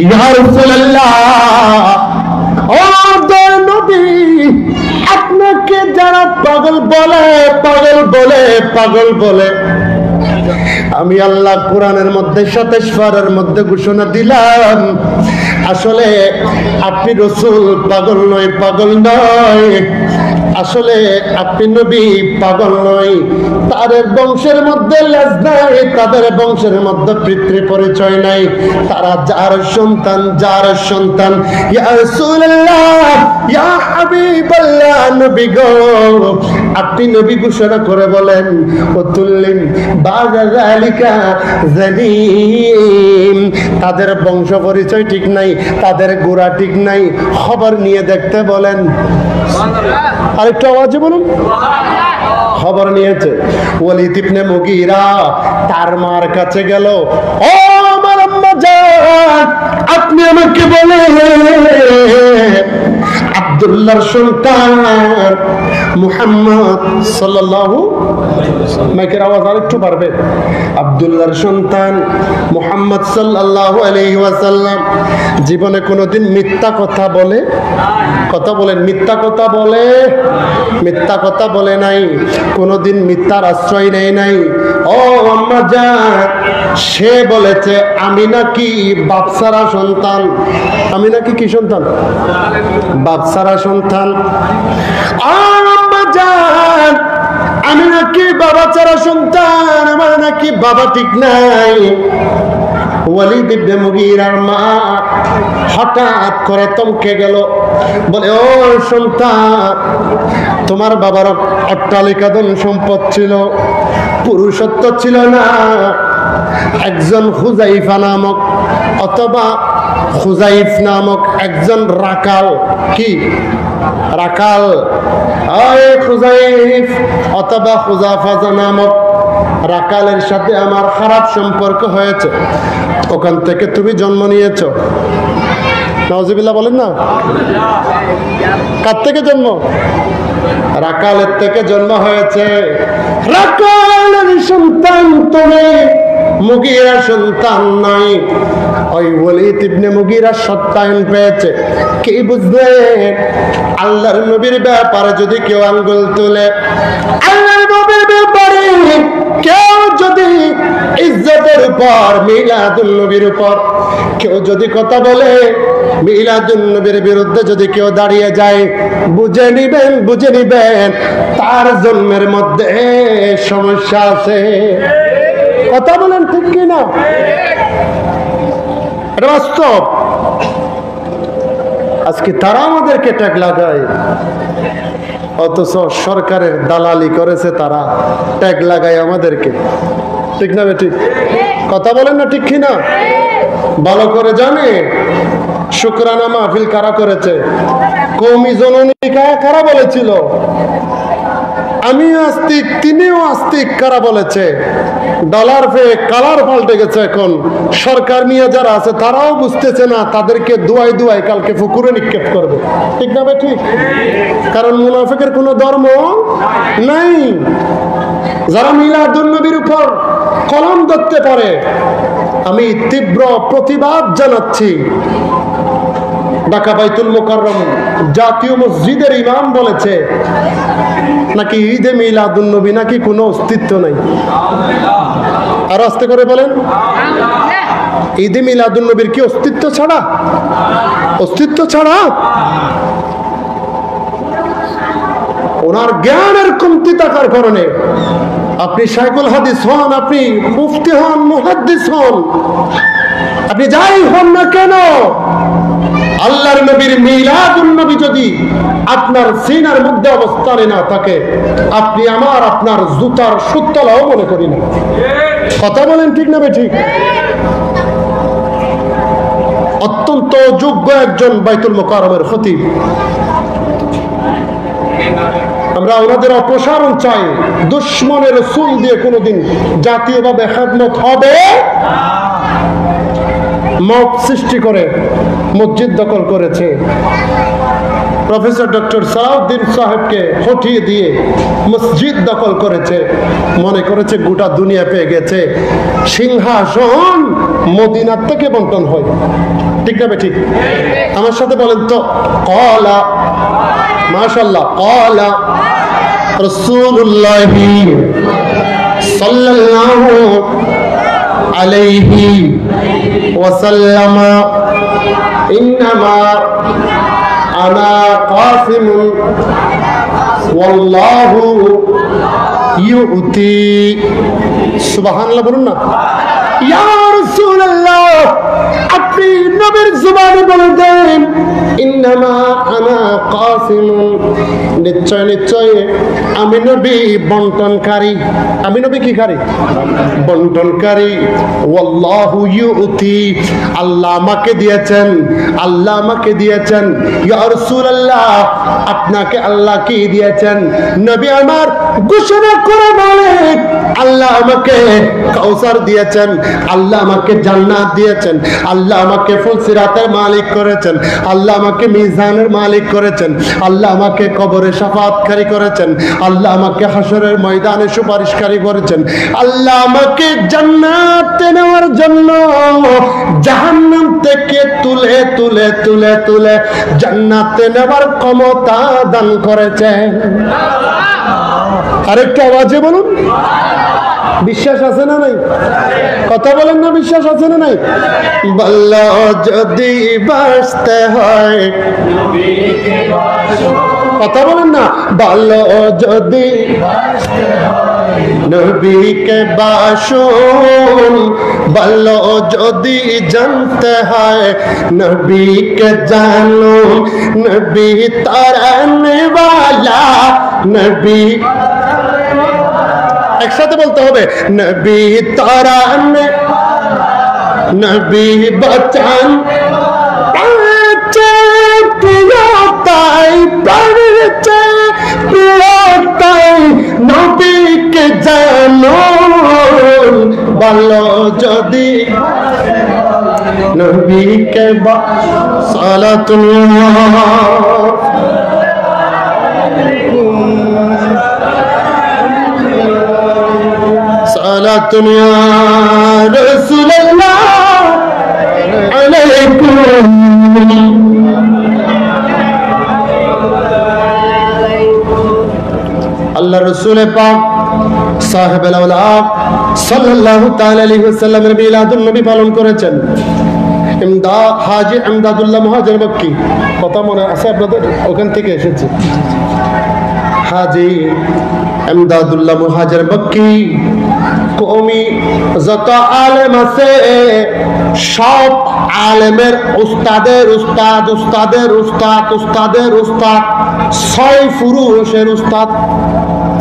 ইয়া রাসূলুল্লাহ, ও নবী, আপনাকে যারা পাগল বলে, পাগল বলে, পাগল বলে, আমি আল্লাহ কোরআনের মধ্যে 27 পারার মধ্যে ঘোষণা দিলাম, আসলে আপনি রাসূল পাগল নয়, পাগল নয়, আসলে আপনি নবী পাগল নয়। তাদের বংশের মধ্যে লেজ নাই, তাদের বংশের মধ্যে পিতৃ পরিচয় নাই, তারা যার সন্তান, যার সন্তান। ইয়া রাসূলুল্লাহ, ইয়া হাবিবাল্লাহ, নবী গো, আপনি নবী ঘোষণা করে বলেন, ওতুল্লিম বাযা যালিকা জালিম, তাদের বংশ পরিচয় ঠিক নাই, তাদের গোড়া ঠিক নাই, খবর নিয়ে দেখতে বলেন। আরেকটু আওয়াজে বলুন। খবর নিয়েছে ওয়ালিদ ইবনে মুগীরা তার মার কাছে গেল, ও আমার আম্মা জান, আপনি আমাকে বলেন আব্দুল্লাহর সন্তান মুহাম্মদ সাল্লাল্লাহু, মাইকের আওয়াজ আরেকটু বাড়বে, আব্দুল্লাহর সন্তান মুহাম্মদ সাল্লাল্লাহু আলাইহি ওয়াসাল্লাম জীবনে কোনোদিন মিথ্যা কথা বলে? কথা বলেন, মিথ্যা কথা বলে? মিথ্যা কথা বলে নাই, কোনোদিন মিথ্যার আশ্রয় নেয় নাই। ও আম্মা জান, সে বলেছে আমি নাকি বাপসারা সন্তান। আমি নাকি কি সন্তান? বাপসারা সন্তান। আম্মা জান, আমি নাকি বাবা ছাড়া সন্তান, আমার নাকি বাবা ঠিক নাই। ওয়ালিদ ইবনে মুগীরার মা হঠাৎ করে থমকে গেল, বলে ও সন্তান, তোমার বাবার অট্টালিকা ধন সম্পদ ছিল, পুরুষত্ব ছিল না। একজন হুজাইফা নামক অথবা হুজাইফ নামক একজন রাকাল, কি রাকাল, হুজাইফ অথবা হুজাফা নামক রাকালের সাথে আমার খারাপ সম্পর্ক হয়েছে, ওখান থেকে তুমি জন্ম নিয়েছো। নাউজুবিল্লাহ বলেন না। কার থেকে জন্ম? রাকালের থেকে জন্ম হয়েছে। রাকালের সন্তান তুমি, মুগীরা সন্তান নাই। ওই ওয়ালিদ ইবনে মুগীরা সত্যায়ন পেয়েছে। কি বুঝলেন? আল্লাহর নবীর ব্যাপারে যদি কেউ আঙ্গুল তুলে, আল্লাহর নবীর ব্যাপারে কেউ যদি ইজ্জতের উপর, মিলাদুন নবীর উপর কেউ যদি কথা বলে, মিলাদুন নবীর বিরুদ্ধে যদি কেউ দাঁড়িয়ে যায়, বুঝে নিবেন, বুঝে নিবেন তার জন্মের মধ্যে সমস্যা আছে। কথা বলেন ঠিক কিনা? এটা বাস্তব। আজকে তারা আমাদেরকে ট্যাগ লাগায়, অথচ সরকারের দালালি করেছে তারা, ট্যাগ লাগায় আমাদেরকে। ঠিক না বেঠিক? কথা বলেন না ঠিক কিনা? ভালো করে জানে শুকরানা মাহফিল কারা করেছে, কওমি জননী কারা বলেছিল, আমিও আস্তিক তিনিও আস্তিক কারা বলেছে। ডলার পেয়ে কালার পাল্টে গেছে। এখন সরকার নিয়ে যারা আছে তারাও বুঝতেছে না, তাদেরকে দুয়াই দুয়াই কালকে পুকুরে নিক্ষেপ করবে। ঠিক না ভাই? ঠিক। কারণ মুনাফিকের কোনো ধর্ম নাই। যারা মিলাদুন নবীর উপর কলম ধরতে পারে, আমি তীব্র প্রতিবাদ জানাচ্ছি। ঢাকা বাইতুল মোকাররম জাতীয় মসজিদের ইমাম বলেছে নাকি ঈদে মিলাদুন নবী নাকি কোনো অস্তিত্ব নাই। আর আস্তে করে বলেন, ঈদে মিলাদুন নবীর কি অস্তিত্ব ছাড়া? অস্তিত্ব ছাড়া? ওনার জ্ঞানের কমতি থাকার কারণে, আপনি শাইখুল হাদিস হন, আপনি মুফতি হন, মুহাদ্দিস হন, আপনি যাই হন না কেন, আল্লাহর নবীর মিলাদুন নবী যদি আপনার সিনার মধ্যে অবস্থানে না থাকে, আপনি আমার আপনার জুতার সুতলাও মনে করি না। কথা বলেন ঠিক না ঠিক? অত্যন্ত যোগ্য একজন বাইতুল মোকাররমের খতিব, আমরা ওনাদের অপসারণ চাই। দুশ্মনের রাসূল দিয়ে কোনোদিন জাতীয়ভাবে খেদমত হবে। মব সৃষ্টি করে মসজিদ দখল করেছে, প্রফেসর ডক্টর সালাউদ্দিন সাহেবকে হটিয়ে দিয়ে মসজিদ দখল করেছে, মনে করেছে গোটা দুনিয়া পেয়ে গেছে, সিংহাসন মদিনার থেকে বন্টন হয়। ঠিক না ঠিক? আমার সাথে বলেন তো, ক্বালা মাশাআল্লাহ, ক্বালা রাসূলুল্লাহ সাল্লাল্লাহু আলাইহি ওয়াসাল্লাম, ইন্নামা আনা কাসিমুন ওয়াল্লাহু ইউতি। সুবহানাল্লাহ বলুন না। ইয়া রাসূলুল্লাহ, আপনি নবীর জবানে বলে দেন ইন্নামা আনা কাসিমুন, নিশ্চয় নিশ্চয় আমি নবী বন্টনকারী। আমি নবী কি কারী? বন্টনকারী। ওয়াল্লাহু ইউতি, আল্লাহ আমাকে দিয়েছেন, আল্লাহ আমাকে দিয়েছেন। ইয়া রাসূলুল্লাহ, আপনাকে আল্লাহ কি দিয়েছেন? নবী আমার ঘোষণা করে বলে আল্লাহ আমাকে কাউসার দিয়েছেন, আল্লাহ আমাকে জান্নাত দিয়েছেন, আল্লাহ আমাকে ফুলসিরাতের মালিক করেছেন, আল্লাহ আমাকে মিজানের মালিক করেছেন, আল্লাহ আমাকে কবরে শাফাআতকারী করেছেন, আল্লাহ আমাকে হাসরের ময়দানে সুপারিশকারী করেছেন, আল্লাহ আমাকে জান্নাতে নেওয়ার জন্য জাহান্নাম থেকে তুলে তুলে তুলে তুলে জান্নাতে নেওয়ার ক্ষমতা দান করেছেন। আরেকটা আওয়াজে বলুন, বিশ্বাস আছে না নাই? কথা বলেন না, বিশ্বাস আছে না নাই? বলল যদি বাঁচতে হয়, কথা বলেন না, বলল যদি নবীকে বাসুন, বলল যদি জানতে হয় নবীকে জানো, নবী তারানে ওয়ালা, নবী একসাথে বলতে হবে, নবী তারানে, নবী বাঁচান, নবীকে জানো, বলো যদি নবীকে সালাতুল্লাহ সালাতুল্লাহ রাসূলুল্লাহ আলাইকুম। আল্লাহ রাসূল পাক সাহেবুল আওলাদ সাল্লাল্লাহু তাআলা আলাইহি ওয়াসাল্লামের মিলাদুন নবী পালন করেছেন। হাজী ইমদাদুল্লাহ মুহাজির মক্কি, কথা মনে আছে আপনাদের? ওখান থেকে এসেছে হাজী ইমদাদুল্লাহ মুহাজির মক্কি। কওমি যত আলেম আছে সব আলেমের উস্তাদের উস্তাদ, উস্তাদের উস্তাদ, উস্তাদের উস্তাদ, 6 পুরুষের উস্তাদ।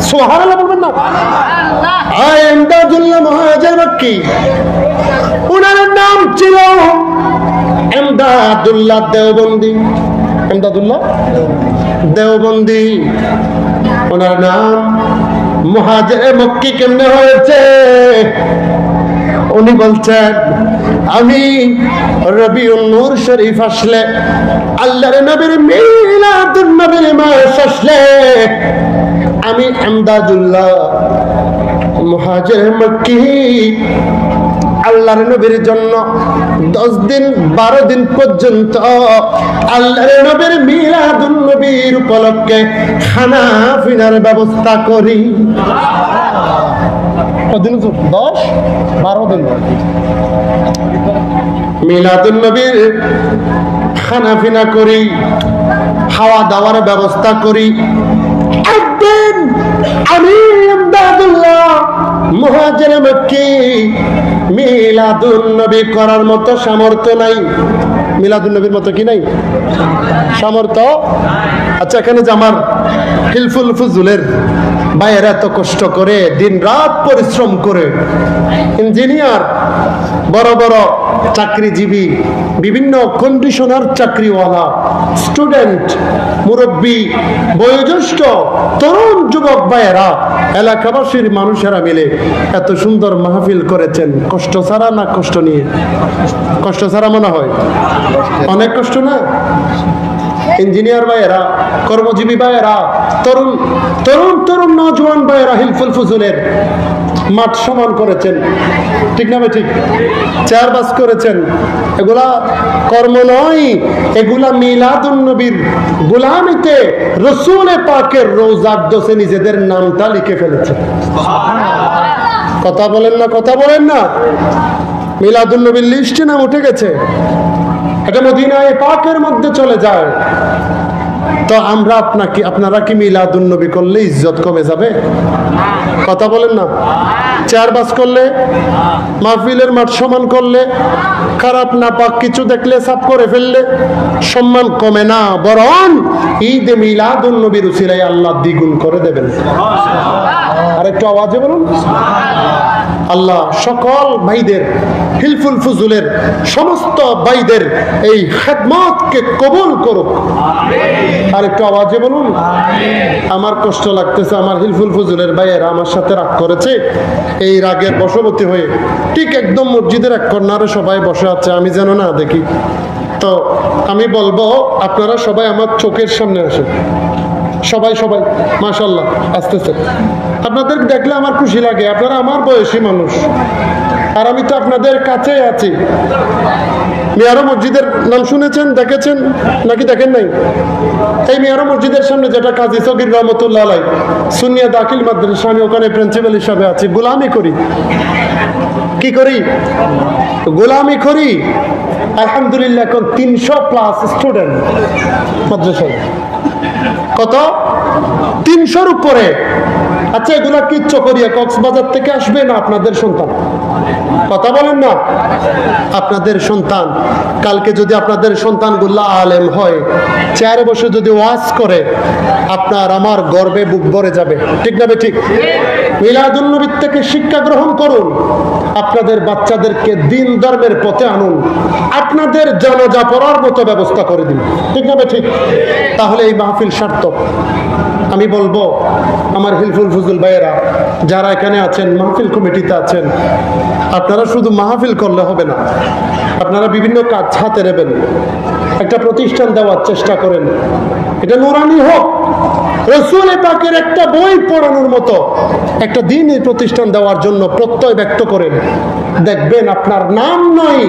সুবহানাল্লাহ বলবেন না? ইমদাদুল্লাহ মুহাজির মক্কি, ওনার নাম ছিল ইমদাদুল্লাহ দেওবন্দি। ইমদাদুল্লাহ দেওবন্দি ওনার নাম। মুহাজির মক্কি কেমনে হয়েছে? উনি বলছেন আমি রবিউল নূর শরীফ আসলে, আল্লাহর নবীর মিলাদুন নবীর মাস আসলে আমি ইমদাদুল্লাহ মুহাজির মক্কি আল্লাহর নবীর জন্য 10 দিন 12 দিন পর্যন্ত আল্লাহর নবীর মিলাদুন নবীর উপলক্ষে খানা পিনার ব্যবস্থা করি। কদিন? 10-12 দিন মিলাদুন নবীর খানা পিনা করি, খাওয়া দাওয়ার ব্যবস্থা করি। একদিন আমি ইমদাদুল্লাহ মুহাজির মক্কি মিলাদুন নবী করার মতো সামর্থ্য নাই। মিলাদুন নবীর মতো কি নাই সামর্থ্য? আচ্ছা, এখানে যে আমার হিলফুল ফুজুলের ভাইয়েরা এত কষ্ট করে দিন রাত পরিশ্রম করে, ইঞ্জিনিয়ার, বড় বড় চাকরিজীবী, বিভিন্ন কন্ডিশনার চাকরিওয়ালা, স্টুডেন্ট, মুরব্বী, বয়োজ্যেষ্ঠ, তরুণ যুবক ভাইয়েরা, এলাকাবাসীর মানুষেরা মিলে এত সুন্দর মাহফিল করেছেন। কষ্ট ছাড়া না কষ্ট নিয়ে? কষ্ট ছাড়া মনে হয়, অনেক কষ্ট না? ইঞ্জিনিয়ার ভাইয়েরা, কর্মজীবী ভাইয়েরা, তরুণ তরুণ তরুণ নওজোয়ান ভাইয়েরা হিলফুল ফুজুলের মাঠ সমান করেছেন, ঠিক না? ঠিক, চেয়ার বাস করেছেন। এগুলা কর্ম নয়, এগুলা মিলাদুন নবীর গোলামিতে রাসূল পাকের রওজার দোষে নিজেদের নামটা লিখে ফেলেছে। কথা বলেন না, কথা বলেন না? মিলাদুন নবীর লিস্টে নাম উঠে গেছে, এটা মদিনায়ে পাকের মধ্যে চলে যায়। তো আমরা আপনারা কি মিলাদুন নবী করলে ইজ্জত কমে যাবে? কথা বলেন না। চেয়ারবাস করলে, মাহফিলের মাঠ সমান করলে, খারাপ না পাক কিছু দেখলে সাফ করে ফেললে সম্মান কমে না, বরং ঈদ মিলাদুন নবীর উসিলায় আল্লাহ দ্বিগুণ করে দেবেন। আর একটু আওয়াজে বলুন। আল্লাহ সকল ভাইদের, হিলফুল ফুজুলের সমস্ত ভাইদের এই খেদমতকে কবুল করুক। আর একটু আওয়াজে বলুন। আমার কষ্ট লাগতেছে, আমার হিলফুল ফুজুলের ভাইয়েরা আমার সাথে রাগ করেছে। এই রাগের বশবর্তী হয়ে ঠিক একদম মসজিদের এক কর্নারে সবাই বসে আছে, আমি যেন না দেখি। তো আমি বলবো আপনারা সবাই আমার চোখের সামনে আসেন, সবাই সবাই মাশাআল্লাহ আসতেছে। আপনাদের দেখলে আমার খুশি লাগে, আপনারা আমার বয়সী মানুষ, আর আমি তো আপনাদের কাছেই আছি। মিয়ারো মসজিদের নাম শুনেছেন, দেখেছেন নাকি দেখেন নাই? এই মিয়ারো মসজিদের সামনে যেটা কাজী সগীর রহমতুল্লাহ আলাইহি সুন্নিয়া দাখিল মাদ্রাসা, আমি ওখানে প্রিন্সিপাল হিসাবে আছি। গোলামি করি, কি করি? গোলামি করি। আলহামদুলিল্লাহ এখন 300+ স্টুডেন্ট মাদ্রাসায়। কত? 300-র উপরে। আচ্ছা, এগুলা কি চকরিয়া কক্সবাজার থেকে আসবে না আপনাদের সন্তান? কথা বলেন না। আপনাদের সন্তান। কালকে যদি আপনাদের সন্তানগুলা আলেম হয়, চেয়ারে বসে যদি ওয়াজ করে, আপনার আমার গর্বে বুক ভরে যাবে। ঠিক না ঠিক? মিলাদুন নবীর থেকে শিক্ষা গ্রহণ করুন, আপনাদের বাচ্চাদেরকে দিন ধর্মের পথে আনুন, আপনাদের জানাজা পড়ার মতো ব্যবস্থা করে দিন। ঠিক না ঠিক? তাহলে এই মাহফিল সার্থক। আমি বলবো আমার হিলফুল ফুজুল ভাইয়েরা যারা এখানে আছেন, মাহফিল কমিটিতে আছেন, আপনারা শুধু মাহফিল করলে হবে না, আপনারা বিভিন্ন কাজ হাতে নেবেন। একটা প্রতিষ্ঠান দেওয়ার চেষ্টা করেন, এটা নুরানি হোক, রাসূল পাকের একটা বই পড়ানোর মতো একটা দিনই প্রতিষ্ঠান দেওয়ার জন্য প্রত্যয় ব্যক্ত করেন। দেখবেন আপনার নাম নয়,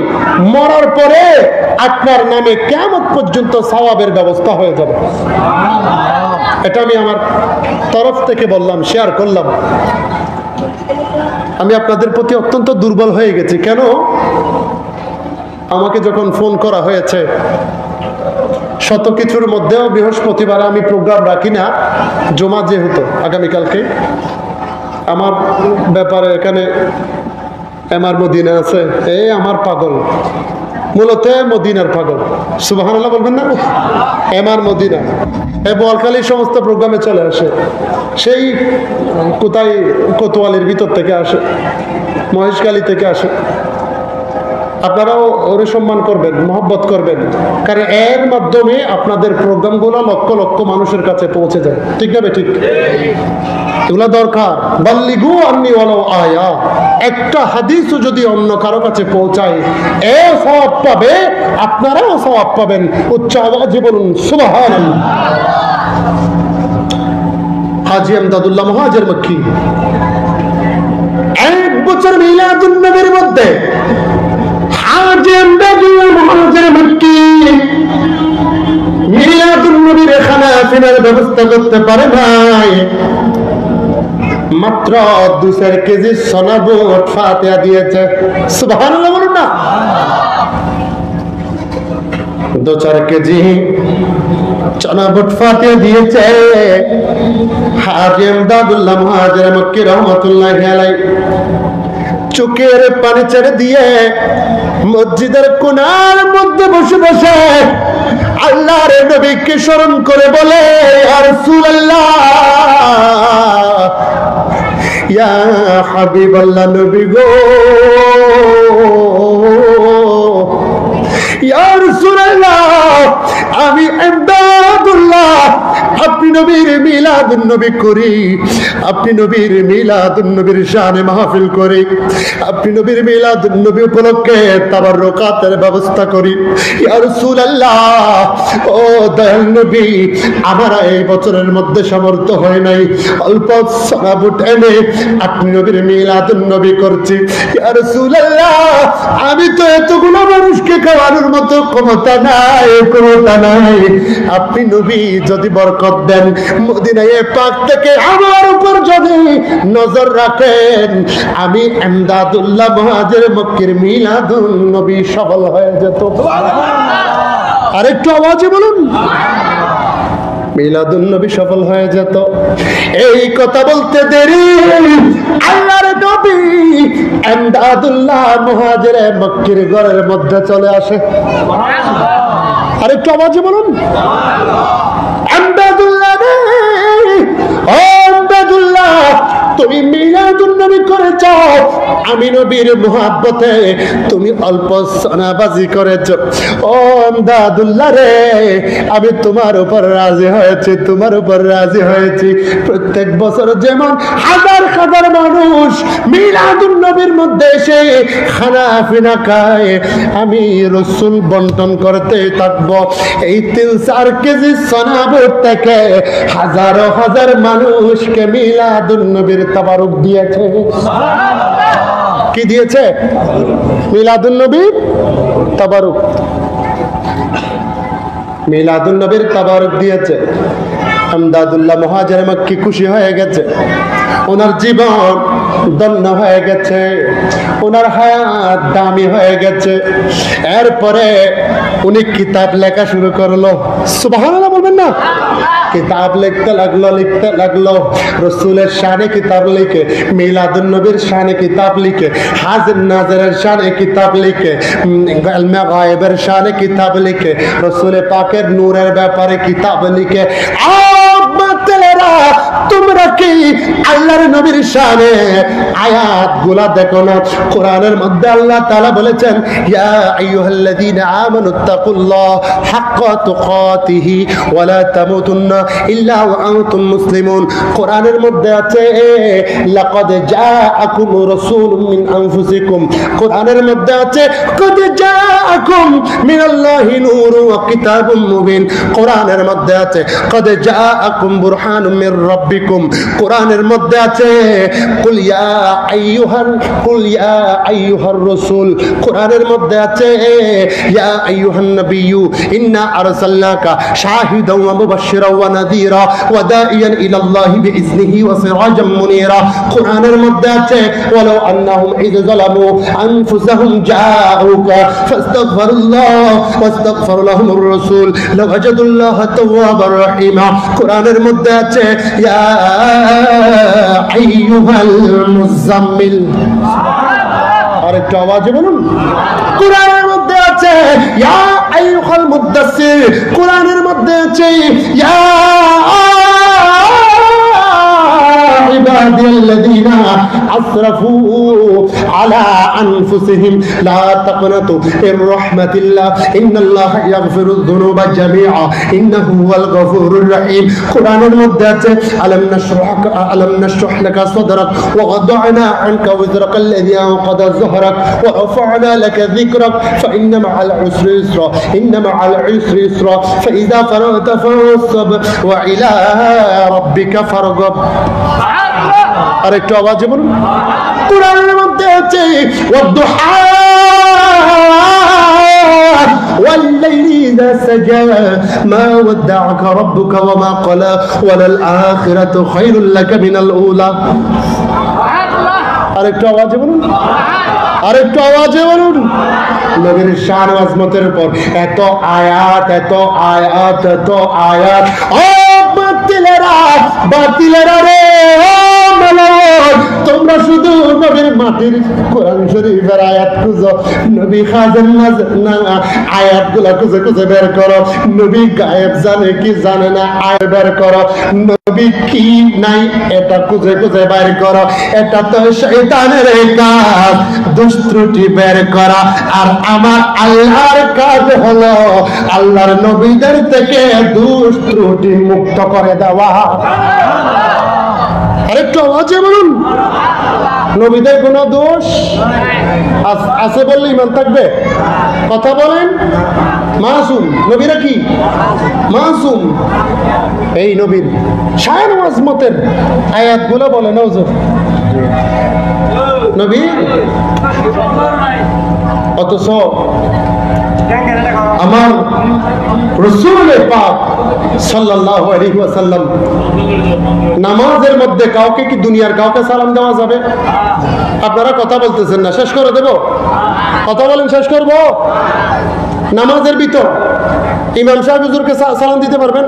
মরার পরে আপনার নামে কিয়ামত পর্যন্ত সওয়াবের ব্যবস্থা হয়ে যাবে। এটা আমি আমার তরফ থেকে বললাম, শেয়ার করলাম। আমি আপনাদের প্রতি অত্যন্ত দুর্বল হয়ে গেছি। কেন? আমাকে যখন ফোন করা হয়েছে, শত কিছুর মধ্যেও বৃহস্পতিবারে আমি প্রোগ্রাম রাখি না, জমা যেহেতু আগামীকালকে, আমার ব্যাপারে এখানে আমার মদিনা আছে, এই আমার পাগল, মূলত মদিনার পাগল। সুবহানাল্লাহ বলবেন না? আমার মদিনা বোয়ালখালীর সমস্ত প্রোগ্রামে চলে আসে, সেই কোথায় কোতোয়ালির ভিতর থেকে আসে, মহেশখালী থেকে আসে। আপনারাও ওরে সম্মান করবেন, মহব্বত করবেন, কারণ এর মাধ্যমে আপনাদের প্রোগ্রামগুলো লক্ষ লক্ষ মানুষের কাছে পৌঁছে যায়। ঠিক না ঠিক? এগুলো দরকার। বাল্লিগু আন্নি ওয়ালাউ আয়া, একটা হাদিসও যদি অন্য কারো কাছে পৌঁছায়, এ সওয়াব পাবে, আপনারাও সওয়াব পাবেন। উচ্চ আওয়াজে বলুন সুবহানাল্লাহ। হাজী আমদাদুল্লাহ মুহাজির মক্কি 1 বছর মিলাদুন নবীর মধ্যে হাজী আমদাদুল্লাহ মুহাজির মক্কি মিলাদুন নবীর খানা পিনার ব্যবস্থা করতে পারে নাই। মাত্র 2-4 কেজি সোনা বুট ফাতিহা দিয়েছে। সুবহানাল্লাহ বলুন না। 2-4 কেজি সোনা বুট ফাতিহা দিয়েছে হাজী আমদাদুল্লাহ মুহাজির মক্কি রহমাতুল্লাহি আলাইহি। চোখের পানি ছেড়ে দিয়ে মসজিদের কোণার মধ্যে বসে বসে আল্লাহর নবীকে স্মরণ করে বলে, ইয়া রাসূলুল্লাহ, ইয়া হাবিবাল্লাহ, নবী গো, ইয়া রাসূলুল্লাহ, আমি আমদাদুল্লাহ, আপনি নবীর মিলাদুন নবী করি, আপনি নবীর মিলাদুন নবীর শানে মাহফিল করি, আপনি নবীর মিলাদুন নবী উপলক্ষে তাবাররুকাতের ব্যবস্থা করি। ইয়া রাসূলুল্লাহ, ও দয়াল নবী, আমার এই বছরের মধ্যে সামর্থ্য হয় নাই, অল্প সোনা বুট এনে আপনি নবীর মিলাদুন নবী করছি। ইয়া রাসূলুল্লাহ, আমি তো এতগুলো মানুষকে খাওয়ানোর মতো ক্ষমতা নাই, ক্ষমতা নাই। আপনি নবী যদি বরকত দেন, মদিনায়ে পাক থেকে আমার উপর যদি নজর রাখেন, আমি আমদাদুল্লাহ মুহাজির মক্কির মিলাদুন নবী সফল হয়ে যেত। আরেকটু আওয়াজে বলুন। মিলাদুন নবী সফল হয়ে যেত। এই কথা বলতে দেরি আল্লাহর নবী আমদাদুল্লাহ মুহাজিরে মক্কির ঘরের মধ্যে চলে আসে। আরেকটু আওয়াজে বলুন, আমদাদুল্লাহ রে, ও আমদাদুল্লাহ, তুমি মিলাদুন নবী করে যাও, আমি নবীর মুহাব্বতে তুমি অল্প সোনাবাজি করেছ। ও আমদাদুল্লাহ রে, আমি তোমার উপর রাজি হয়েছি, তোমার উপর রাজি হয়েছি। প্রত্যেক বছর যেমন হাজার হাজার মানুষ মিলাদুন নবীর মধ্যে এসে খানা পিনা খায়, আমি রসুল বন্টন করতে থাকবো। এই 3-4 কেজি সোনাবুর থেকে হাজারো হাজার মানুষকে মিলাদুন নবীর তাবারুক দিয়েছে। কি দিয়েছে? মিলাদুন নবীর তাবারুক, মিলাদুন নবীর তাবারুক দিয়েছে। আমদাদুল্লাহ মুহাজির মক্কি খুশি হয়ে গেছে, ওনার জীবন ধন্য হয়ে গেছে, ওনার হায়াত দামি হয়ে গেছে। এরপরে উনি কিতাব লেখা শুরু করলো। সুবহানাল্লাহ বলবেন না? কিতাব লিখতে লাগলো রসুলের শানে কিতাব লিখে, মিলাদুন নবীর শানে কিতাব লিখে, হাজির নাজিরের শানে কিতাব লিখে, ইলমে গায়েবের শানে কিতাব লিখে, রসুল পাকের নূরের ব্যাপারে কিতাব লিখে। তোমরা কি আল্লাহর নবীর শানে আয়াতগুলা দেখো না? কোরআনের মধ্যে আল্লাহ তাআলা বলেছেন, ইয়া আইয়ুহাল্লাযীনা আমানুত্তাকুল্লাহ হাক্কা তুকাতিহি ওয়া লা তামুতুন্না ইল্লা ওয়া আনতুম মুসলিমুন। কোরআনের মধ্যে আছে লাকাদ জাআকুম রাসূলুম মিন আনফুসিকুম। কোরআনের মধ্যে আছে কাদ জাআকুম মিনাল্লাহি নূরুন ওয়া কিতাবুম মুবিন। কোরআনের মধ্যে আছে কাদ জাআকুম বুরহানুম মির রাব্বিকুম। কোরআনের মধ্যে আছে কুল ইয়া আইয়ুহার রাসূল। কোরআনের মধ্যে আছে ইয়া আইয়ুহান নাবিয়্যু ইন্না আরসালনাকা শাহিদান ওয়া মুবাশশিরান ওয়া নাযীরা ওয়া দাঈয়ান ইলাল্লাহি বিইজনিহি ওয়া সিরাজাম মুনীরা। কোরআনের মধ্যে আছে ওয়ালাউ আন্নাহুম ইয যালামু আনফুসাহুম জাআউকা ফাস্তাগফিরুল্লাহ ওয়াস্তাগফার লাহুমুর রাসূল লাওয়াজাদুল্লাহা তাওয়াবার রহিমা। কোরআনের মধ্যে আছে ইয়া আইয়ুহাল মুযাম্মিল। আরেকটু আওয়াজে বলুন, কোরআনের মধ্যে আছে ইয়া আইয়ুহাল মুদ্দাসসির। কোরআনের মধ্যে আছে ইয়া عبادي الذين أسرفوا على أنفسهم لا تقنطوا من رحمة الله إن الله يغفر الذنوب جميعا إنه هو الغفور الرحيم. قرآن المدة ألم نشرح لك صدرك ووضعنا عنك وزرك الذي أنقض ظهرك ورفعنا لك ذكرك فإن مع العسر يسرا إن مع العسر يسرا فإذا فرغت فانصب وإلى ربك فارغب. আরেকটু আওয়াজে বলুন, কোরআনের মধ্যে আছে ওয়াদুহা ওয়াল্লাইলি ইযা সাজা মা ওয়াদ্দাআকা রাব্বুকা ওয়া মা ক্বালা ওয়ালাল আখিরাতু খায়রুল লাকা মিনাল উলা। আরেকটু আওয়াজে বলুন, আরেকটু আওয়াজে বলুন। নবীর শান ও আজমতের উপর এত আয়াত, এত আয়াত, এত আয়াত। ও বাতিলেরা রে, তোমরা শুধু নবীর মাটির কোরআন শরীফের আয়াত খুঁজো, নবী খাজেন না আয়াতগুলা খুঁজে খুঁজে বের করো। নবী গায়েব জানে কি জানে না আয়াত বের করো। নবী কি নাই এটা খুঁজে খুঁজে বের করো। এটা তো শয়তানের কাজ, দুষ্ট্রুটি বের করা। আর আমার আল্লাহর কাজ হলো আল্লাহর নবীদের থেকে দুষ্ট্রুটি মুক্ত করে দেওয়া। আরেকটু আওয়াজে বলুন, নবীদের কোনো দোষ আছে বললে ইমান থাকবে? কথা বলেন। মাসুম নবীরা কি মাসুম? এই নবীর শান ও আজমতের আয়াতগুলো বলে না হুজুর। নবী অথচ আমার রাসূল পাক সাল্লাল্লাহু আলাইহি ওয়াসাল্লাম নামাজের মধ্যে কাউকে কি দুনিয়ার কাউকে সালাম দেওয়া যাবে? আপনারা কথা বলতেছেন না, শেষ করে দেব? কথা বলেন, শেষ করব? নামাজের ভিতর ইমাম সাহেব হুজুরকে সালাম দিতে পারবেন?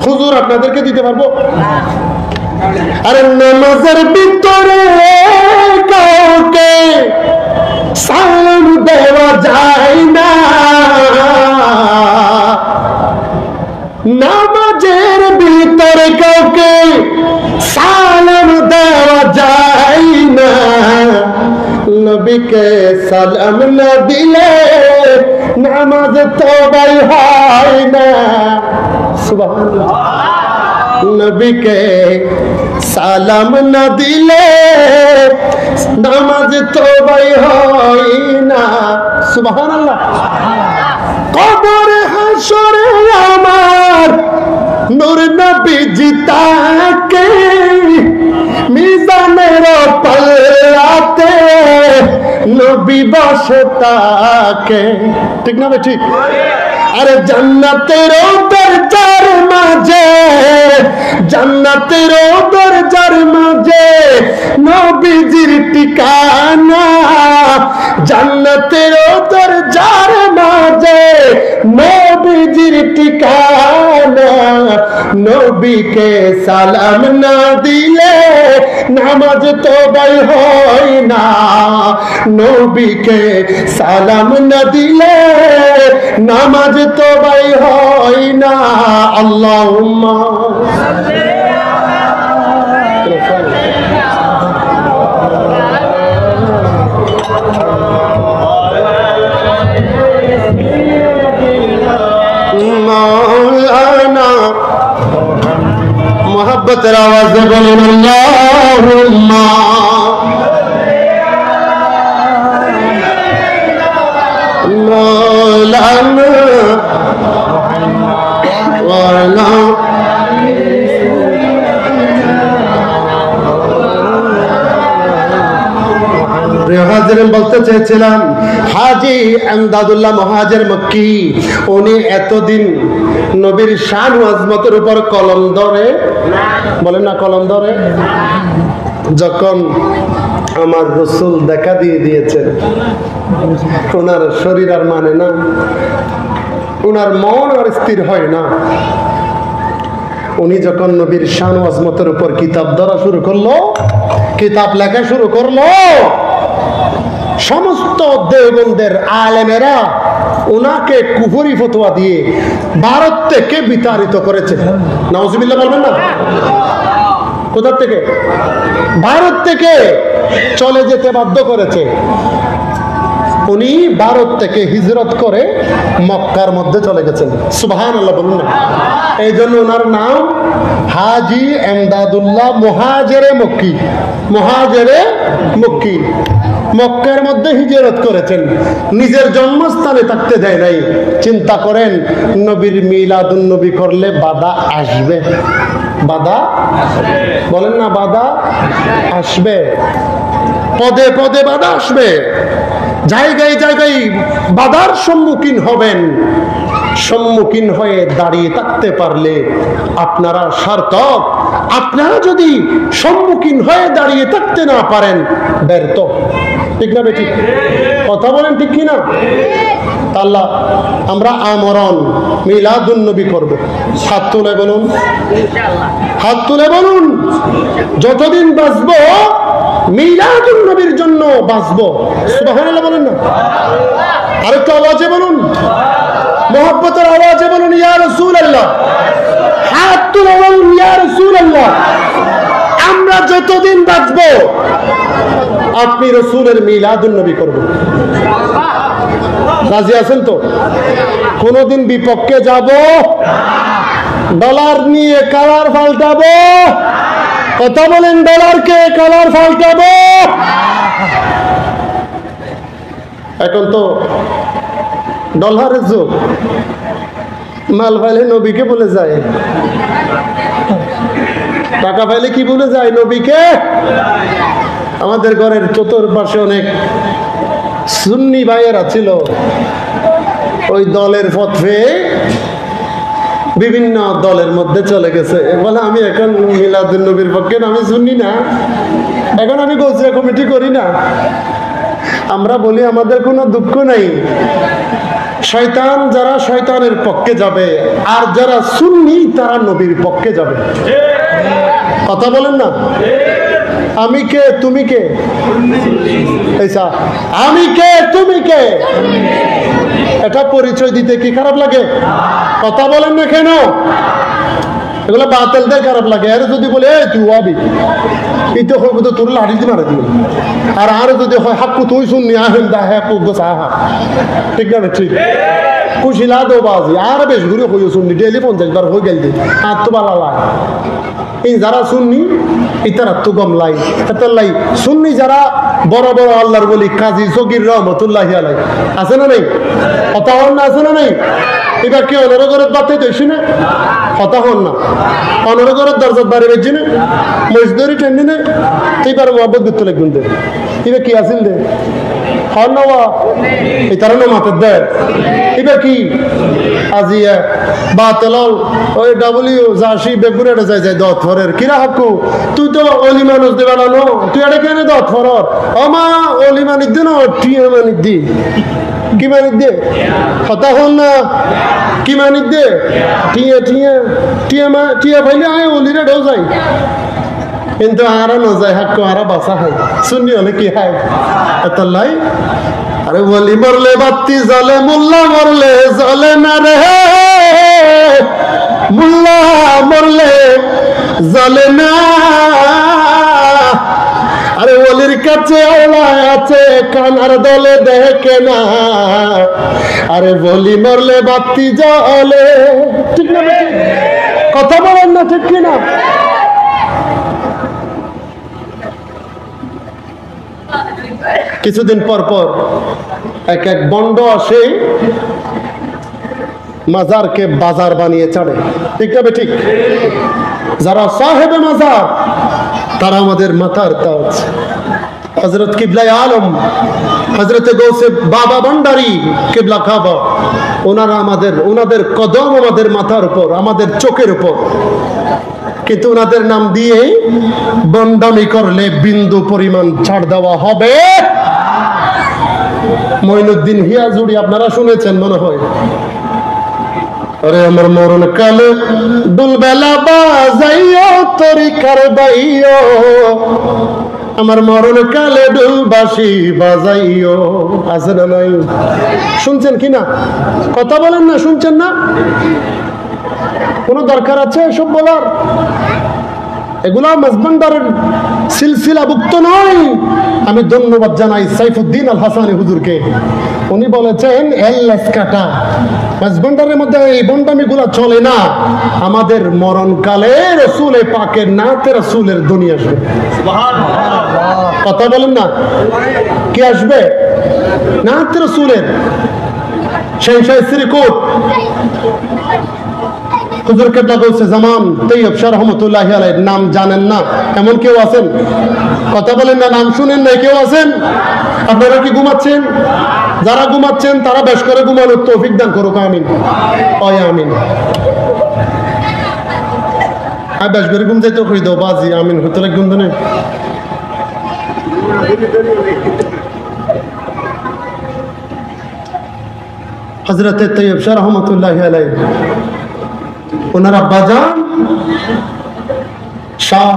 হুজুর আপনাদেরকে দিতে পারবো? আরে নামাজের ভিতরে কাউকে সালাম দেওয়া যায় না, নামাজের ভিতরে কাউকে সালাম দেওয়া যায় না, নবীকে সালাম না দিলে নামাজ তওবাই হয় না। সুবহানাল্লাহ। নবীকে সালাম না দিলে নামাজ তওবাই হয় না। সুবহানাল্লাহ। কবরে হাসরে আমার নূর নবীজি তাকে মিজানের পাল্লাতে নবী বসে তাকে। ঠিক না ভাই? ঠিক। আরে জান্নাতের দরজার মাঝে, জান্নাতের দরজার মাঝে নবীজির ঠিকানা, জান্নাতের দরজার মাঝে নবীজির ঠিকানা, নবীকে সালাম না দিলে নামাজ তওবাই হয় না, নবীকে সালাম না দিলে নামাজ তওবাই হয় না। আল্লাহুম্মা মৌলানা মোহাব্বতের আওয়াজে বলুন আল্লাহুম্মা মৌলানা ওয়ালা হাজির বলতে চেয়েছিলাম হাজী এমদাদুল্লাহ মুহাজির মক্কি, উনি এতদিন নবীর শান ও আজমতের উপর কলম ধরে, বলেন না কলম ধরে, যখন আমার রাসূল দেখা দিয়ে দিয়েছেন, ওনার শরীর আর মানে না, ওনার মন আর স্থির হয় না। উনি যখন নবীর শান ও আজমতের উপর কিতাব ধরা শুরু করলো, কিতাব লেখা শুরু করলো, সমস্ত দেওবন্দের আলেমেরা ওনাকে কুফরি ফতোয়া দিয়ে ভারত থেকে বিতাড়িত করেছে। নাউজুবিল্লাহ বলবেন না? কোথা থেকে? ভারত থেকে চলে যেতে বাধ্য করেছে। উনি ভারত থেকে হিজরত করে মক্কার মধ্যে চলে গেছেন। সুবহানাল্লাহ বলুন না। এই জন্য ওনার নাম হাজী এমদাদুল্লাহ মুহাজিরে মক্কি। মুহাজিরে মক্কি, মক্কার মধ্যে হিজরত করেছেন, নিজের জন্মস্থানে থাকতে দেয় নাই। চিন্তা করেন, নবীর মিলাদুন নবী করলে বাধা আসবে, বাধা বলেন না, বাধা আসবে, পদে পদে বাধা আসবে, জায়গায় জায়গায় বাধার সম্মুখীন হবেন। সম্মুখীন হয়ে দাঁড়িয়ে থাকতে পারলে আপনারা সার্থক। আপনারা যদি সম্মুখীন হয়ে দাঁড়িয়ে থাকতে না পারেন, ব্যর্থ। ঠিক না বেঠিক? কথা বলেন ঠিক কিনা? আল্লাহ আমরা আমরণ মিলাদুন নবী করব। হাত তুলে বলুন, হাত তুলে বলুন, যতদিন বাঁচবো মিলাদুন নবীর জন্য বাঁচবো। সুবহানাল্লাহ বলেন না? আরেকটু আওয়াজে বলুন, মোহাব্বতের আওয়াজে বলুন ইয়া রাসূলুল্লাহ। হাত তুলে বলুন ইয়া রাসূলুল্লাহ। আমরা যতদিন বাঁচবো আপনি রাসূলের মিলাদুন নবী করব। রাজি আছেন তো? কোনদিন বিপক্ষে যাব? ডলার নিয়ে কালার পাল্টাবো? কথা বলেন, ডলারকে কালার পাল্টাবো? এখন তো ডলারের যুগ, মাল পাইলে নবীকে বলে যায়, টাকা পাইলে কি বলে যায়? নবীকে। আমাদের ঘরের চতুর্পাশে অনেক সুন্নি ভাইয়েরা ছিল, ওই দলের পথ পেয়ে বিভিন্ন দলের মধ্যে চলে গেছে। বলে আমি এখন মিলাদুন নবীর পক্ষে, আমি শুনি না, এখন আমি গোজরা কমিটি করি না। আমরা বলি আমাদের কোনো দুঃখ নাই, শয়তান যারা শয়তানের পক্ষে যাবে, আর যারা সুন্নি তারা নবীর পক্ষে যাবে। কথা বলেন না? আমি কে তুমি কে? আমি কে তুমি কে? এটা পরিচয় দিতে কি খারাপ লাগে? কথা বলেন না কেন? এগুলো বাতিলদের খারাপ লাগে। আর যদি বলে তুই আবি, এই তো হইব তো তোর লাঠি দিয়ে মারা দিল। আর যদি হয় হাক্কু তুই শুননি আহেন দা হ্যাঁ সাহা, ঠিক না? ঠিক খুশিলা দো বাজি আর বেশ ঘুরে হইও শুননি ডেলি 50 বার হয়ে গেল দিন আর তো বালা লাই। এই যারা শুননি ইতারা তো গম লাই তার লাই শুননি যারা বড় বড় আল্লাহর বলি কাজী সগীর রহমতুল্লাহি আলাইহি আছে না নাই? কথা হন না? আছে না নাই? এবার কি অনরগরের বাতে দইছি না? কথা হন না? অনরগরের দরজাত বাড়ি বেজি না? মজদুরি টেন্ডি না? এইবার মোহাম্মদ করতে লাগবেন দে। এবার কি আসিল দে হন না? এই তারা না মাথার দেয়। এবার কি আজিয়া বাতেল ওই ডাবলিউ জাসি বেগুনের যায় যায় দত ফরের কিরা হাক্কু তুই তো অলি মানুষ দে বেড়ানো, তুই এটা কেন দত ফরর? আমা অলি মানিক দে না টিয়া মানিক দি। কি মানিক দে? কথা হন না? কি মানিক দে? টিয়া টিয়া টিয়া মা টিয়া ভাইলে আয় অলিরা ঢেউ যায়, কিন্তু আরা ন যায় হাক্কু আরা বাসা হয় শুননি হলে কি হয় এত লাই। আরে বলি মরলে বাতি জ্বলে, মোল্লা মরলে জ্বলে না রে, মোল্লা মরলে জ্বলে না। আরে ওলির কাছে আল্লাহ আছে, কানার দলে দেখে না। আরে বলি মরলে বাতি জ্বলে, ঠিক না? কথা বলেন না ঠিক কিনা? কিছুদিন পর পর এক এক বন্ড আসে মাজারকে বাজার বানিয়ে ছাড়ে, ঠিক না? ঠিক। যারা সাহেবে মাজার তারা আমাদের মাথার তাজ। হযরত কিবলা আলম হযরত গৌসে বাবা ভান্ডারী কিবলা কাবা, ওনাদের কদম আমাদের মাথার উপর, আমাদের চোখের উপর। কিন্তু ওনাদের নাম দিয়ে বন্ডামি করলে বিন্দু পরিমাণ ছাড় দেওয়া হবে। মঈনুদ্দিন হিয়াজুড়ি আপনারা শুনেছেন মনে হয়। আরে আমার মরণ কালে দুলবেলা বাজাইও তরিকার বাইও, আমার মরণ কালে দুলবাসি বাজাইও। আছে না নাই? শুনছেন কিনা? কথা বলেন না, শুনছেন না? কোনো দরকার আছে এসব বলার? এগুলা মাঝবান্ডারের সিলসিলাভুক্ত নয়। আমি ধন্যবাদ জানাই সাইফুদ্দিন আল হাসানি হুজুরকে। উনি বলেছেন এলএস কাটা মাঝবান্ডারের মধ্যে এই বন্ডামি গুলা চলে না। আমাদের মরণকালে রসুলে পাকের নাতে রসুলের ধ্বনি আসবে। কথা বলেন না? কি আসবে? নাতে রসুলের। শাহ শ্রীকোট হুজুর কেবলা বলছে জামান তৈয়ব শাহ রহমতুল্লাহি আলাইহির নাম জানেন না এমন কেউ আছেন? কথা বলেন না? নাম শুনেন না কেউ আছেন? আপনারা কি ঘুমাচ্ছেন? যারা ঘুমাচ্ছেন তারা বেশ করে ঘুমানোর তৌফিক দান করুক, আমিন। ওই আমিন। আর বেশ করে ঘুম যাইতে কই দাও বাজি, আমিন হতে লাগবে না। হযরত তৈয়ব শাহ রহমতুল্লাহি আলাইহি ওনার আব্বাজান শাহ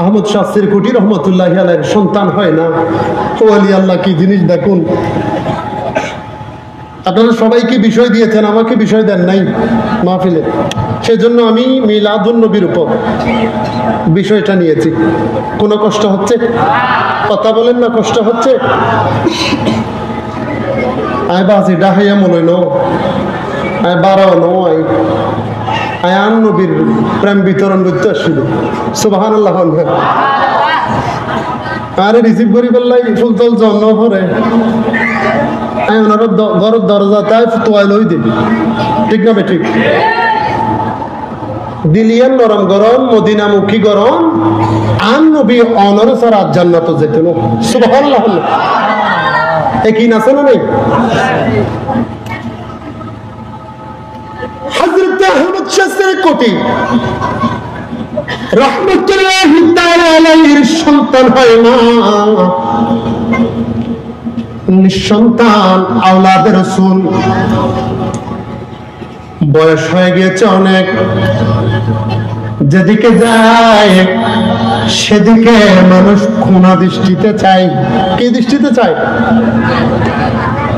আহমদ শাহ সিরকুটি রহমতুল্লাহি আলাইহির সন্তান হয় না। ওলি আল্লাহ কি জিনিস দেখুন। আপনারা সবাইকে বিষয় দিয়েছেন, আমাকে বিষয় দেন নাই মাহফিলে। সেজন্য আমি মিলাদুন নবীর উপর বিষয়টা নিয়েছি। কোনো কষ্ট হচ্ছে? কথা বলেন না, কষ্ট হচ্ছে? আয় বাজি ডাহাইয়া মনে নো আয় বারো নয় আয়ান নবীর প্রেম বিতরণ করতে আসছিল। সুবহানাল্লাহ। আরে রিসিভ করি বললাই ফুলতল জন্ম ভরে ওনার ঘরের দরজা তাই তোয়াই লই দিন, ঠিক না? ঠিক। দিলিয়ান নরম গরম মদিনামুখী গরম আন নবী অনর সারা জান্নাত যেত না। সুবহানাল্লাহ। একই আছে না নাই? হযরত আহমদ শাহ সিরকুটি রাহমাতুল্লাহি তাআলা আলাইহির সন্তান হয় না। নিঃসন্তান আওলাদের রাসূল, বয়স হয়ে গেছে অনেক, যেদিকে যায় সেদিকে মানুষ কোনা দৃষ্টিতে চায়। কি দৃষ্টিতে চায়?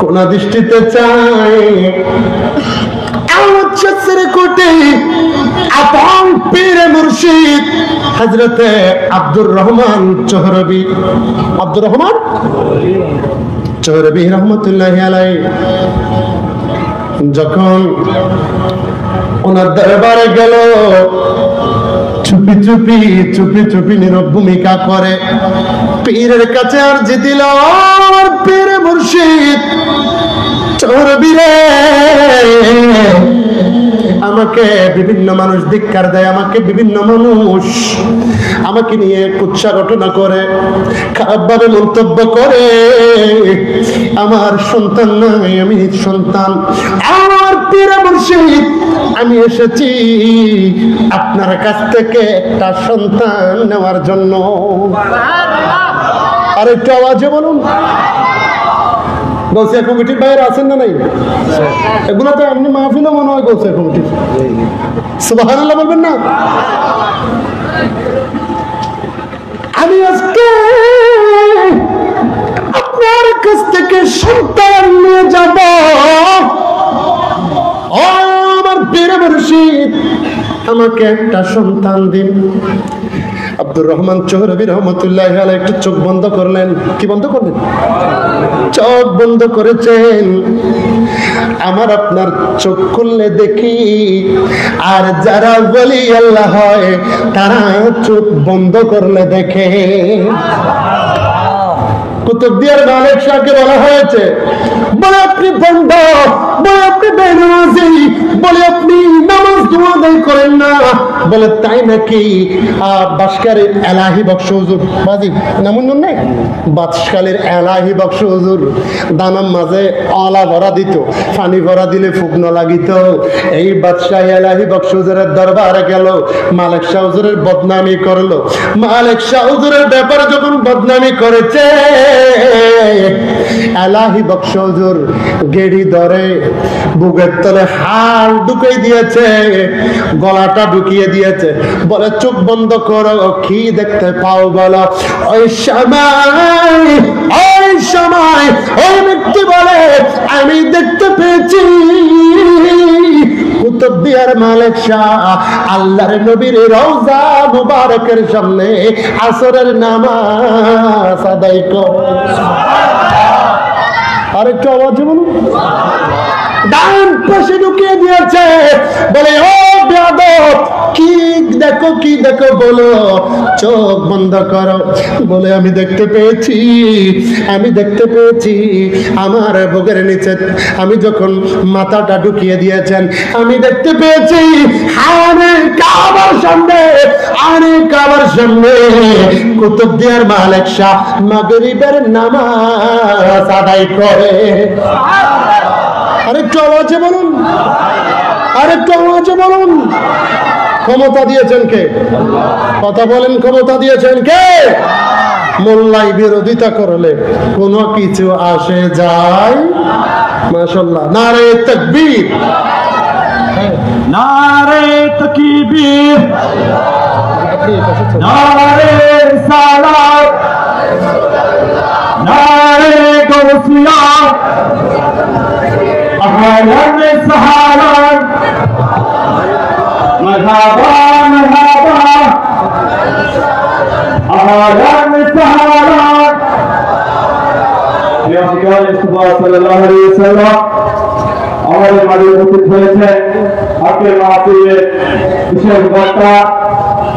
কোনা দৃষ্টিতে চায়। আপন পীর মুর্শিদ হযরতে আব্দুর রহমান চৌহরবি, আব্দুর রহমান চৌহরবি রহমতুল্লাহি আলাইহি যখন ওনার দরবারে গেল, চুপি চুপি চুপি চুপি নীরব ভূমিকা করে পীরের কাছে আরজি দিল, পীর মুর্শিদ চৌহরবি রে, আমাকে বিভিন্ন মানুষ ধিক্কার দেয়, আমাকে বিভিন্ন মানুষ আমাকে নিয়ে কুৎসা ঘটনা করে, খারাপ ভাবে মন্তব্য করে, আমার সন্তান নাই, আমি সন্তান। আমার পীর মুর্শিদ, আমি এসেছি আপনার কাছ থেকে একটা সন্তান নেওয়ার জন্য। আর একটু আওয়াজে বলুন। গৌসিয়া কমিটির বাইরে আছেন না নাই? এগুলো তো এমনি মাহফিলও মনে হয় গৌসিয়া কমিটির। সুবহানাল্লাহ বলবেন না? আমি আজকে আপনার কাছ থেকে সন্তান নিয়ে যাব। ও আমার পীর মুর্শিদ, আমাকে একটা সন্তান দিন। আব্দুর রহমান চৌহরবি রহমতুল্লাহি আলাইহি একটু চোখ বন্ধ করলেন। কি বন্ধ করলেন? চোখ বন্ধ করেছেন। আমার আপনার চোখ খুললে দেখি, আর যারা বলি আল্লাহ হয় তারা চোখ বন্ধ করলে দেখে। কুতুবদিয়ার মালিক শাহকে বলা হয়েছে, বলে আপনি বন্ধ, বলে আপনি বেনামাজি, বলে আপনি নামাজ দোয়া আদায় করেন না। বলে তাই নাকি? বাসকালের এলাহি বক্স হুজুর, বাজি নামুন নাই, বাসকালের এলাহি বক্স হুজুর দানাম মাঝে অলা ভরা দিত, পানি ভরা দিলে ফুকনো লাগিত। এই বাদশাহ এলাহি বক্স হুজুরের দরবারে গেল, মালিক শাহ হুজুরের বদনামি করলো। মালিক শাহ হুজুরের ব্যাপারে যখন বদনামি করেছে, এলাহি বক্স হুজুর গেড়ি ধরে বুকের তলে হাল ঢুকিয়ে দিয়েছে, গলাটা ঢুকিয়ে দিয়েছে। বলে চোখ বন্ধ করো, কি দেখতে পাও বলো? ওই সময় ওই ব্যক্তি বলে, আমি দেখতে পেয়েছি কুতুবদিয়ার মালিক শাহ আল্লাহর নবীর রওজা মুবারকের সামনে আসরের নামাজ আদায় করে। আরেকটু আওয়াজে বলুন। ডান পাশে ঢুকিয়ে দিয়েছে। বলে ও বেয়াদব, কি দেখো, কি দেখো বলো? চোখ বন্ধ করো। বলে আমি দেখতে পেয়েছি, আমি দেখতে পেয়েছি আমার বুকের নিচে আমি যখন মাথাটা ঢুকিয়ে দিয়েছেন, আমি দেখতে পেয়েছি আরে কাবার সামনে, আরে কাবার সামনে কুতুবদিয়ার মালিক শাহ মাগরিবের নামাজ আদায় করে। আরেকটু আওয়াজে বলুন, আরেকটু আওয়াজে বলুন। ক্ষমতা দিয়েছেন কে? কথা বলেন, ক্ষমতা দিয়েছেন কে? মোল্লাই বিরোধিতা করলে কোনো কিছু আসে যায়? মাশাআল্লাহ, নারে তাকবীর, নারে তাকবীর, নারে সালাত, নারে গৌসিয়া, আহলান সাহালান, মারহাবা মারহাবা, আহলান সাহালান। ইয়া রাসূলুল্লাহ সাল্লাল্লাহু আলাইহি ওয়াসাল্লাম আমাদের মাঝে উপস্থিত হয়েছে আজকের মাহফিলের বিশেষ বক্তা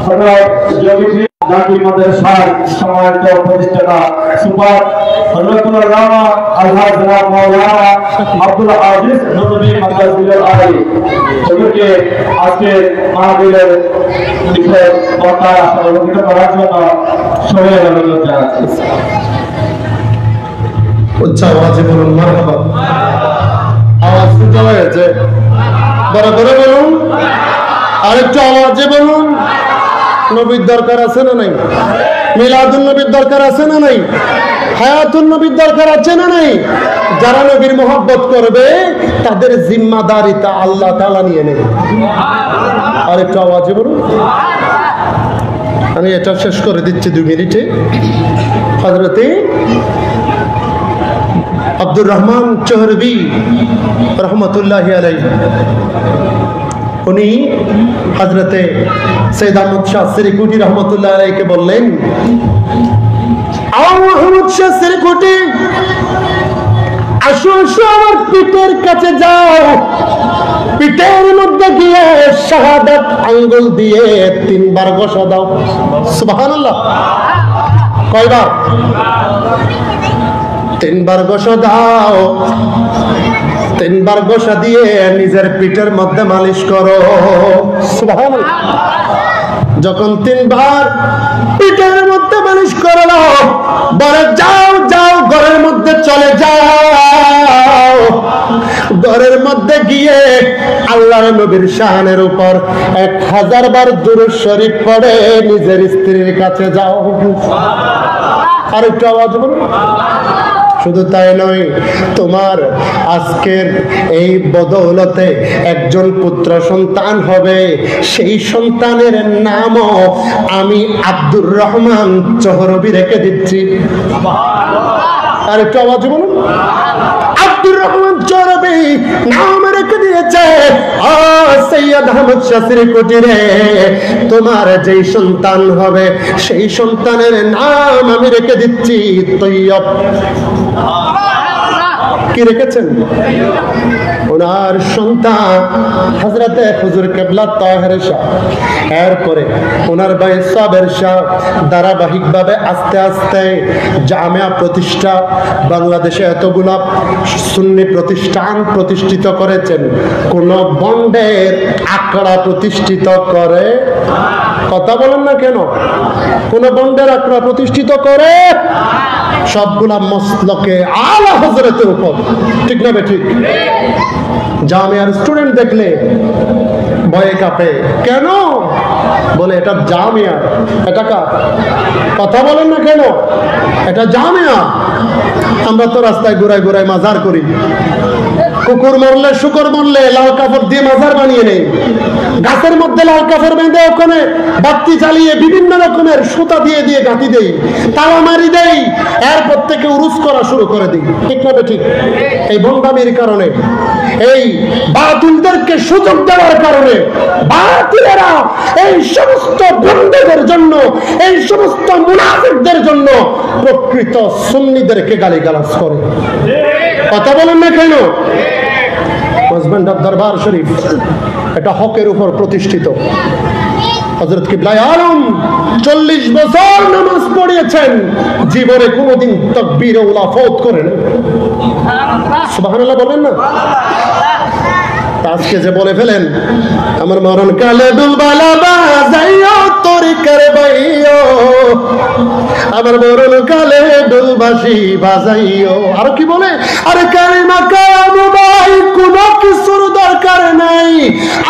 হযরত যোগী জাকির মাদ্রাসার সম্মানিত প্রতিষ্ঠাতা সুপার হযরতুল আল্লামা আলহাজ জনাব মাওলানা আব্দুল আজিজ নদভী মাদ্রাসাতুল আলী ওদেরকে আজকে মাহফিলের বিশেষ বক্তা সভাপতিত্ব করার জন্য সবাই অনুরোধ জানাচ্ছি। উচ্চ আওয়াজে বলুন মারহাবা। আওয়াজ শুনতে হয়েছে, বড় করে বলুন, আরেকটু আওয়াজে বলুন। নবীর দরকার আছে না নাই? মিলাদুন নবীর দরকার আছে না নাই? হায়াতুন নবীর দরকার আছে না নাই? যারা নবীর মোহাব্বত করবে তাদের জিম্মাদারিতা আল্লাহ তাআলা নিয়ে নেবে। আর একটু আওয়াজে বলুন। আমি এটা শেষ করে দিচ্ছি 2 মিনিটে। হযরতে আব্দুর রহমান চহরবি রহমতুল্লাহি আলাইহি উনি হযরতে সৈয়দ আহমদ শাহ সিরিকুটি রহমতুল্লাহি আলাইহিকে বললেন, আহমদ শাহ সিরিকুটি, আসো আসো আমার পিঠের কাছে যাও, পিঠের মধ্যে গিয়ে শাহাদাত আঙ্গুল দিয়ে 3 বার ঘষা দাও। সুবহানাল্লাহ। কয়বার? 3 বার ঘষা দাও। 3 বার ঘষা দিয়ে নিজের পিঠের মধ্যে মালিশ করো। সুবহানাল্লাহ। যখন 3 বার পিঠের মধ্যে মালিশ করলো, বলে যাও যাও ঘরের মধ্যে চলে যাও, ঘরের মধ্যে গিয়ে আল্লাহর নবীর শানের উপর 1000 বার দুরূদ শরীফ পড়ে নিজের স্ত্রীর কাছে যাও। আর একটু আওয়াজ বলুন। শুধু তাই নয়, তোমার আজকের এই বদৌলতে একজন পুত্র সন্তান হবে, সেই সন্তানের নামও আমি আব্দুর রহমান চহরবি রেখে দিচ্ছি। আর একটু আওয়াজ বলুন। আব্দুর রহমান চহরবি নাম রেখে দিয়েছে। ও সৈয়দ আহমদ শাহ সিরিকুটি রে, তোমার যেই সন্তান হবে সেই সন্তানের নাম আমি রেখে দিচ্ছি তৈয়ব। কি রেখেছেন? ওনার সন্তান হযরতে হুজুর কিবলা তাহের শাহ, এরপরে ওনার ভাই সাবের শাহ ধারাবাহিকভাবে আস্তে আস্তে জামিয়া প্রতিষ্ঠা, বাংলাদেশে এতগুলা সুন্নি প্রতিষ্ঠান প্রতিষ্ঠিত করেছেন, কোন বন্ডের আখড়া প্রতিষ্ঠিত করে? কথা বলেন না কেন? কোন বন্ডের আখড়া প্রতিষ্ঠিত করে? সবগুলা মসলকে আলা হযরতের উপর, ঠিক না ঠিক? জামিয়ার স্টুডেন্ট দেখলে ভয়ে কাঁপে, কেন? বলে এটা জামিয়া। এটা কার? কথা বলেন না কেন? এটা জামিয়া। আমরা তো রাস্তায় ঘুরায় ঘুরায় মাজার করি, কুকুর মরলে শুকর মরলে লাল কাপড় দিয়ে মাজার বানিয়ে নেই, গাছের মধ্যে লাল কাপড় বেঁধে ওখানে বাতি জ্বালিয়ে বিভিন্ন রকমের সুতা দিয়ে দিয়ে গাঁথি দেই, তালা মারি দেই, এরপর থেকে উরুস করা শুরু করে দিই, ঠিক না ঠিক? এই বন্ডামির কারণে, এই বাতিলদেরকে সুযোগ দেওয়ার কারণে বাতিলেরা এই সমস্ত বন্ডেদের জন্য, এই সমস্ত মুনাফিকদের জন্য প্রকৃত সুন্নিদেরকে গালিগালাজ করে। কথা বলেন না কেন? দরবার শরীফ এটা হকের উপর প্রতিষ্ঠিত। হযরত কিবলা আলম 40 বছর নামাজ পড়িয়েছেন, জীবনে কোনোদিন তাকবীর উলা ফৌত করেন। সুবহানাল্লাহ বলেন না? আজকে যে বলে ফেলেন আমার মরণ কালে দুলবালা বাজাইও তরিকার বাইও, আমার মরণ কালে দুলবাসি বাজাইও। আর কি বলে? আরে কালিমা কালামু ভাই কোনো কিছুর দরকার নাই,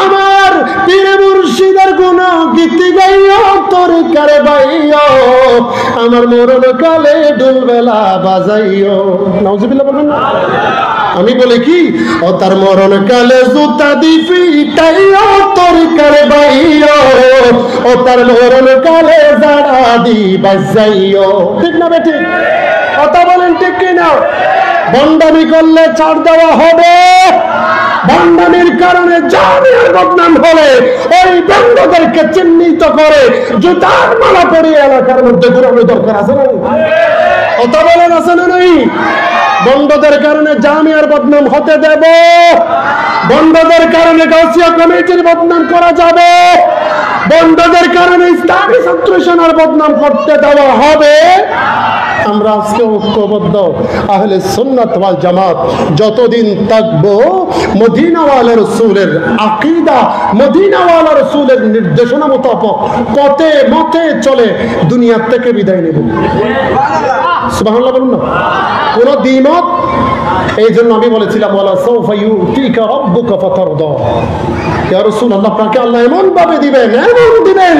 আমার পীর মুর্শিদের গুণ গীতি গাইও তরিকার বাইও, আমার মরণ কালে দুলবেলা বাজাইও। নাউজুবিল্লাহ বলবেন না? আমি বলি কি, ও তার মরণ কালে জুতা দি পিটাইও তরিকার বাইও, ও তার মরণ কালে জাড়া দি বাজাইও। ঠিক না বেটি? কথা বলেন ঠিক কিনা? বন্ডামি করলে ছাড় দেওয়া হবে? বন্ডামির কারণে জামিয়ার বদনাম হলে ওই বন্ধদেরকে চিহ্নিত করে জুতার মালা পরিয়ে এলাকার মধ্যে ঘুরানোর দরকার আছে না? কথা বলেন আছে না নাই? বন্ধদের কারণে জামিয়ার বদনাম হতে দেব? বন্ধদের কারণে গাউসিয়া কমিটির বদনাম করা যাবে? বন্ধদের কারণে ইসলামী ছাত্র সেনার বদনাম করতে দেওয়া হবে? আমরা আজকে ঐক্যবদ্ধ আহলে সুন্নাত ওয়াল জামাত যতদিন থাকবো, মদিনাওয়ালা রাসূলের আকীদা, মদিনাওয়ালা রাসূলের নির্দেশনা মোতাবেক পথে মতে চলে দুনিয়া থেকে বিদায় নেব। সুবহানাল্লাহ বলুন না? কোন দ্বিমত এই জন্য আমি বলেছিলাম ওয়ালা সাউফা ইউতিকা রাব্বুকা ফাতারদা, ইয়া রাসূলুল্লাহ আপনাকে আল্লাহ এমন ভাবে দিবেন, এমন দিবেন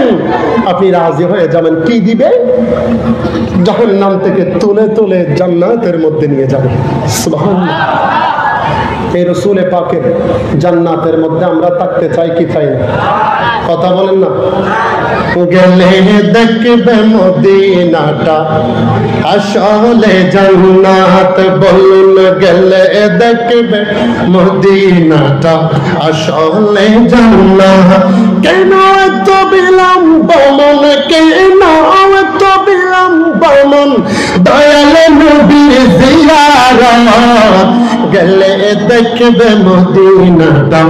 আপনি রাজি হয়ে যাবেন। কি দিবে? জাহান্নাম থেকে তুলে তুলে জান্নাতের মধ্যে নিয়ে যাবে। সুবহানাল্লাহ। এই রসুলে পাকের জান্নাতের মধ্যে আমরা থাকতে চাই কি চাই না? কথা বলেন না। গেলে দেখবে মদিনাটা আসলে জান্নাত, বলুন গেলে দেখবে মদিনাটা আসলে জান্নাত। কেন এত বিলম্ব মন, কেন এত বিলম্ব মন, দয়াল নবীর জিয়ারত গেলে দেখবে মদিনাটা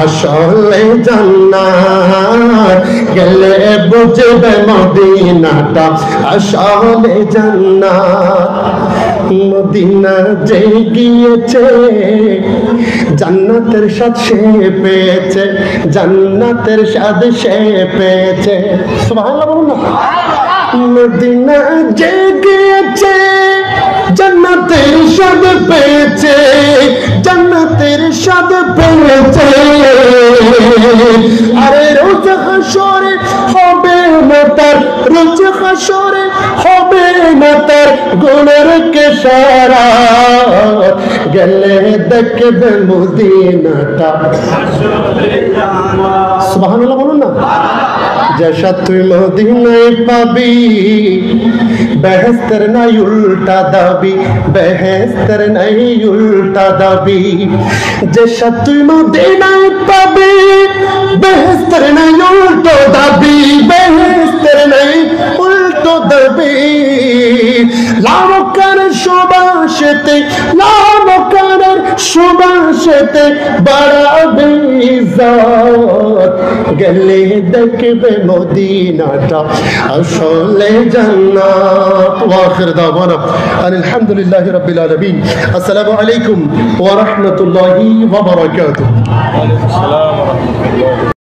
আসলে জান্নাত, গেলে বুঝবে মদিনাটা আসলে জান্নাত। মদিনা যে গিয়েছে জান্নাতের স্বাদ সে পেয়েছে, জান্নাতের স্বাদ সে পেয়েছে। সুবহানাল্লাহ বলুন না। মদিনা যে গিয়েছে জান্নাতের স্বাদ পেয়েছে, জান্নাতের স্বাদ পেয়েছে। আরে রোজ হাসরে হবে না তার, রোজ হাসরে হবে না তার গুণের কেশারাত, গেলে দেখবে মদিনাটা। সুবহানাল্লাহ বলুন না। जैसा तुम मदीना पाबी बेहतर नहीं उल्टा दाबी, बेहतर नहीं उल्टा दाबी। जैसा तुम मदीना पाबी बेहतर नहीं उल्टा दाबी, बेहतर नहीं उल्टा दाबी। लामकान सुबाशते, लामकान सुबाशते बड़ा बेइज्जत, गले देखबे मदीनाटा আসলে জান্নাত। ওয়া আখির দাওয়ানা আলহামদুলিল্লাহি রাব্বিল আলামিন। আসসালামু আলাইকুম ওয়া রাহমাতুল্লাহি ওয়া বারাকাতুহু। ওয়া আলাইকুম আসসালাম ওয়া রাহমাতুল্লাহ।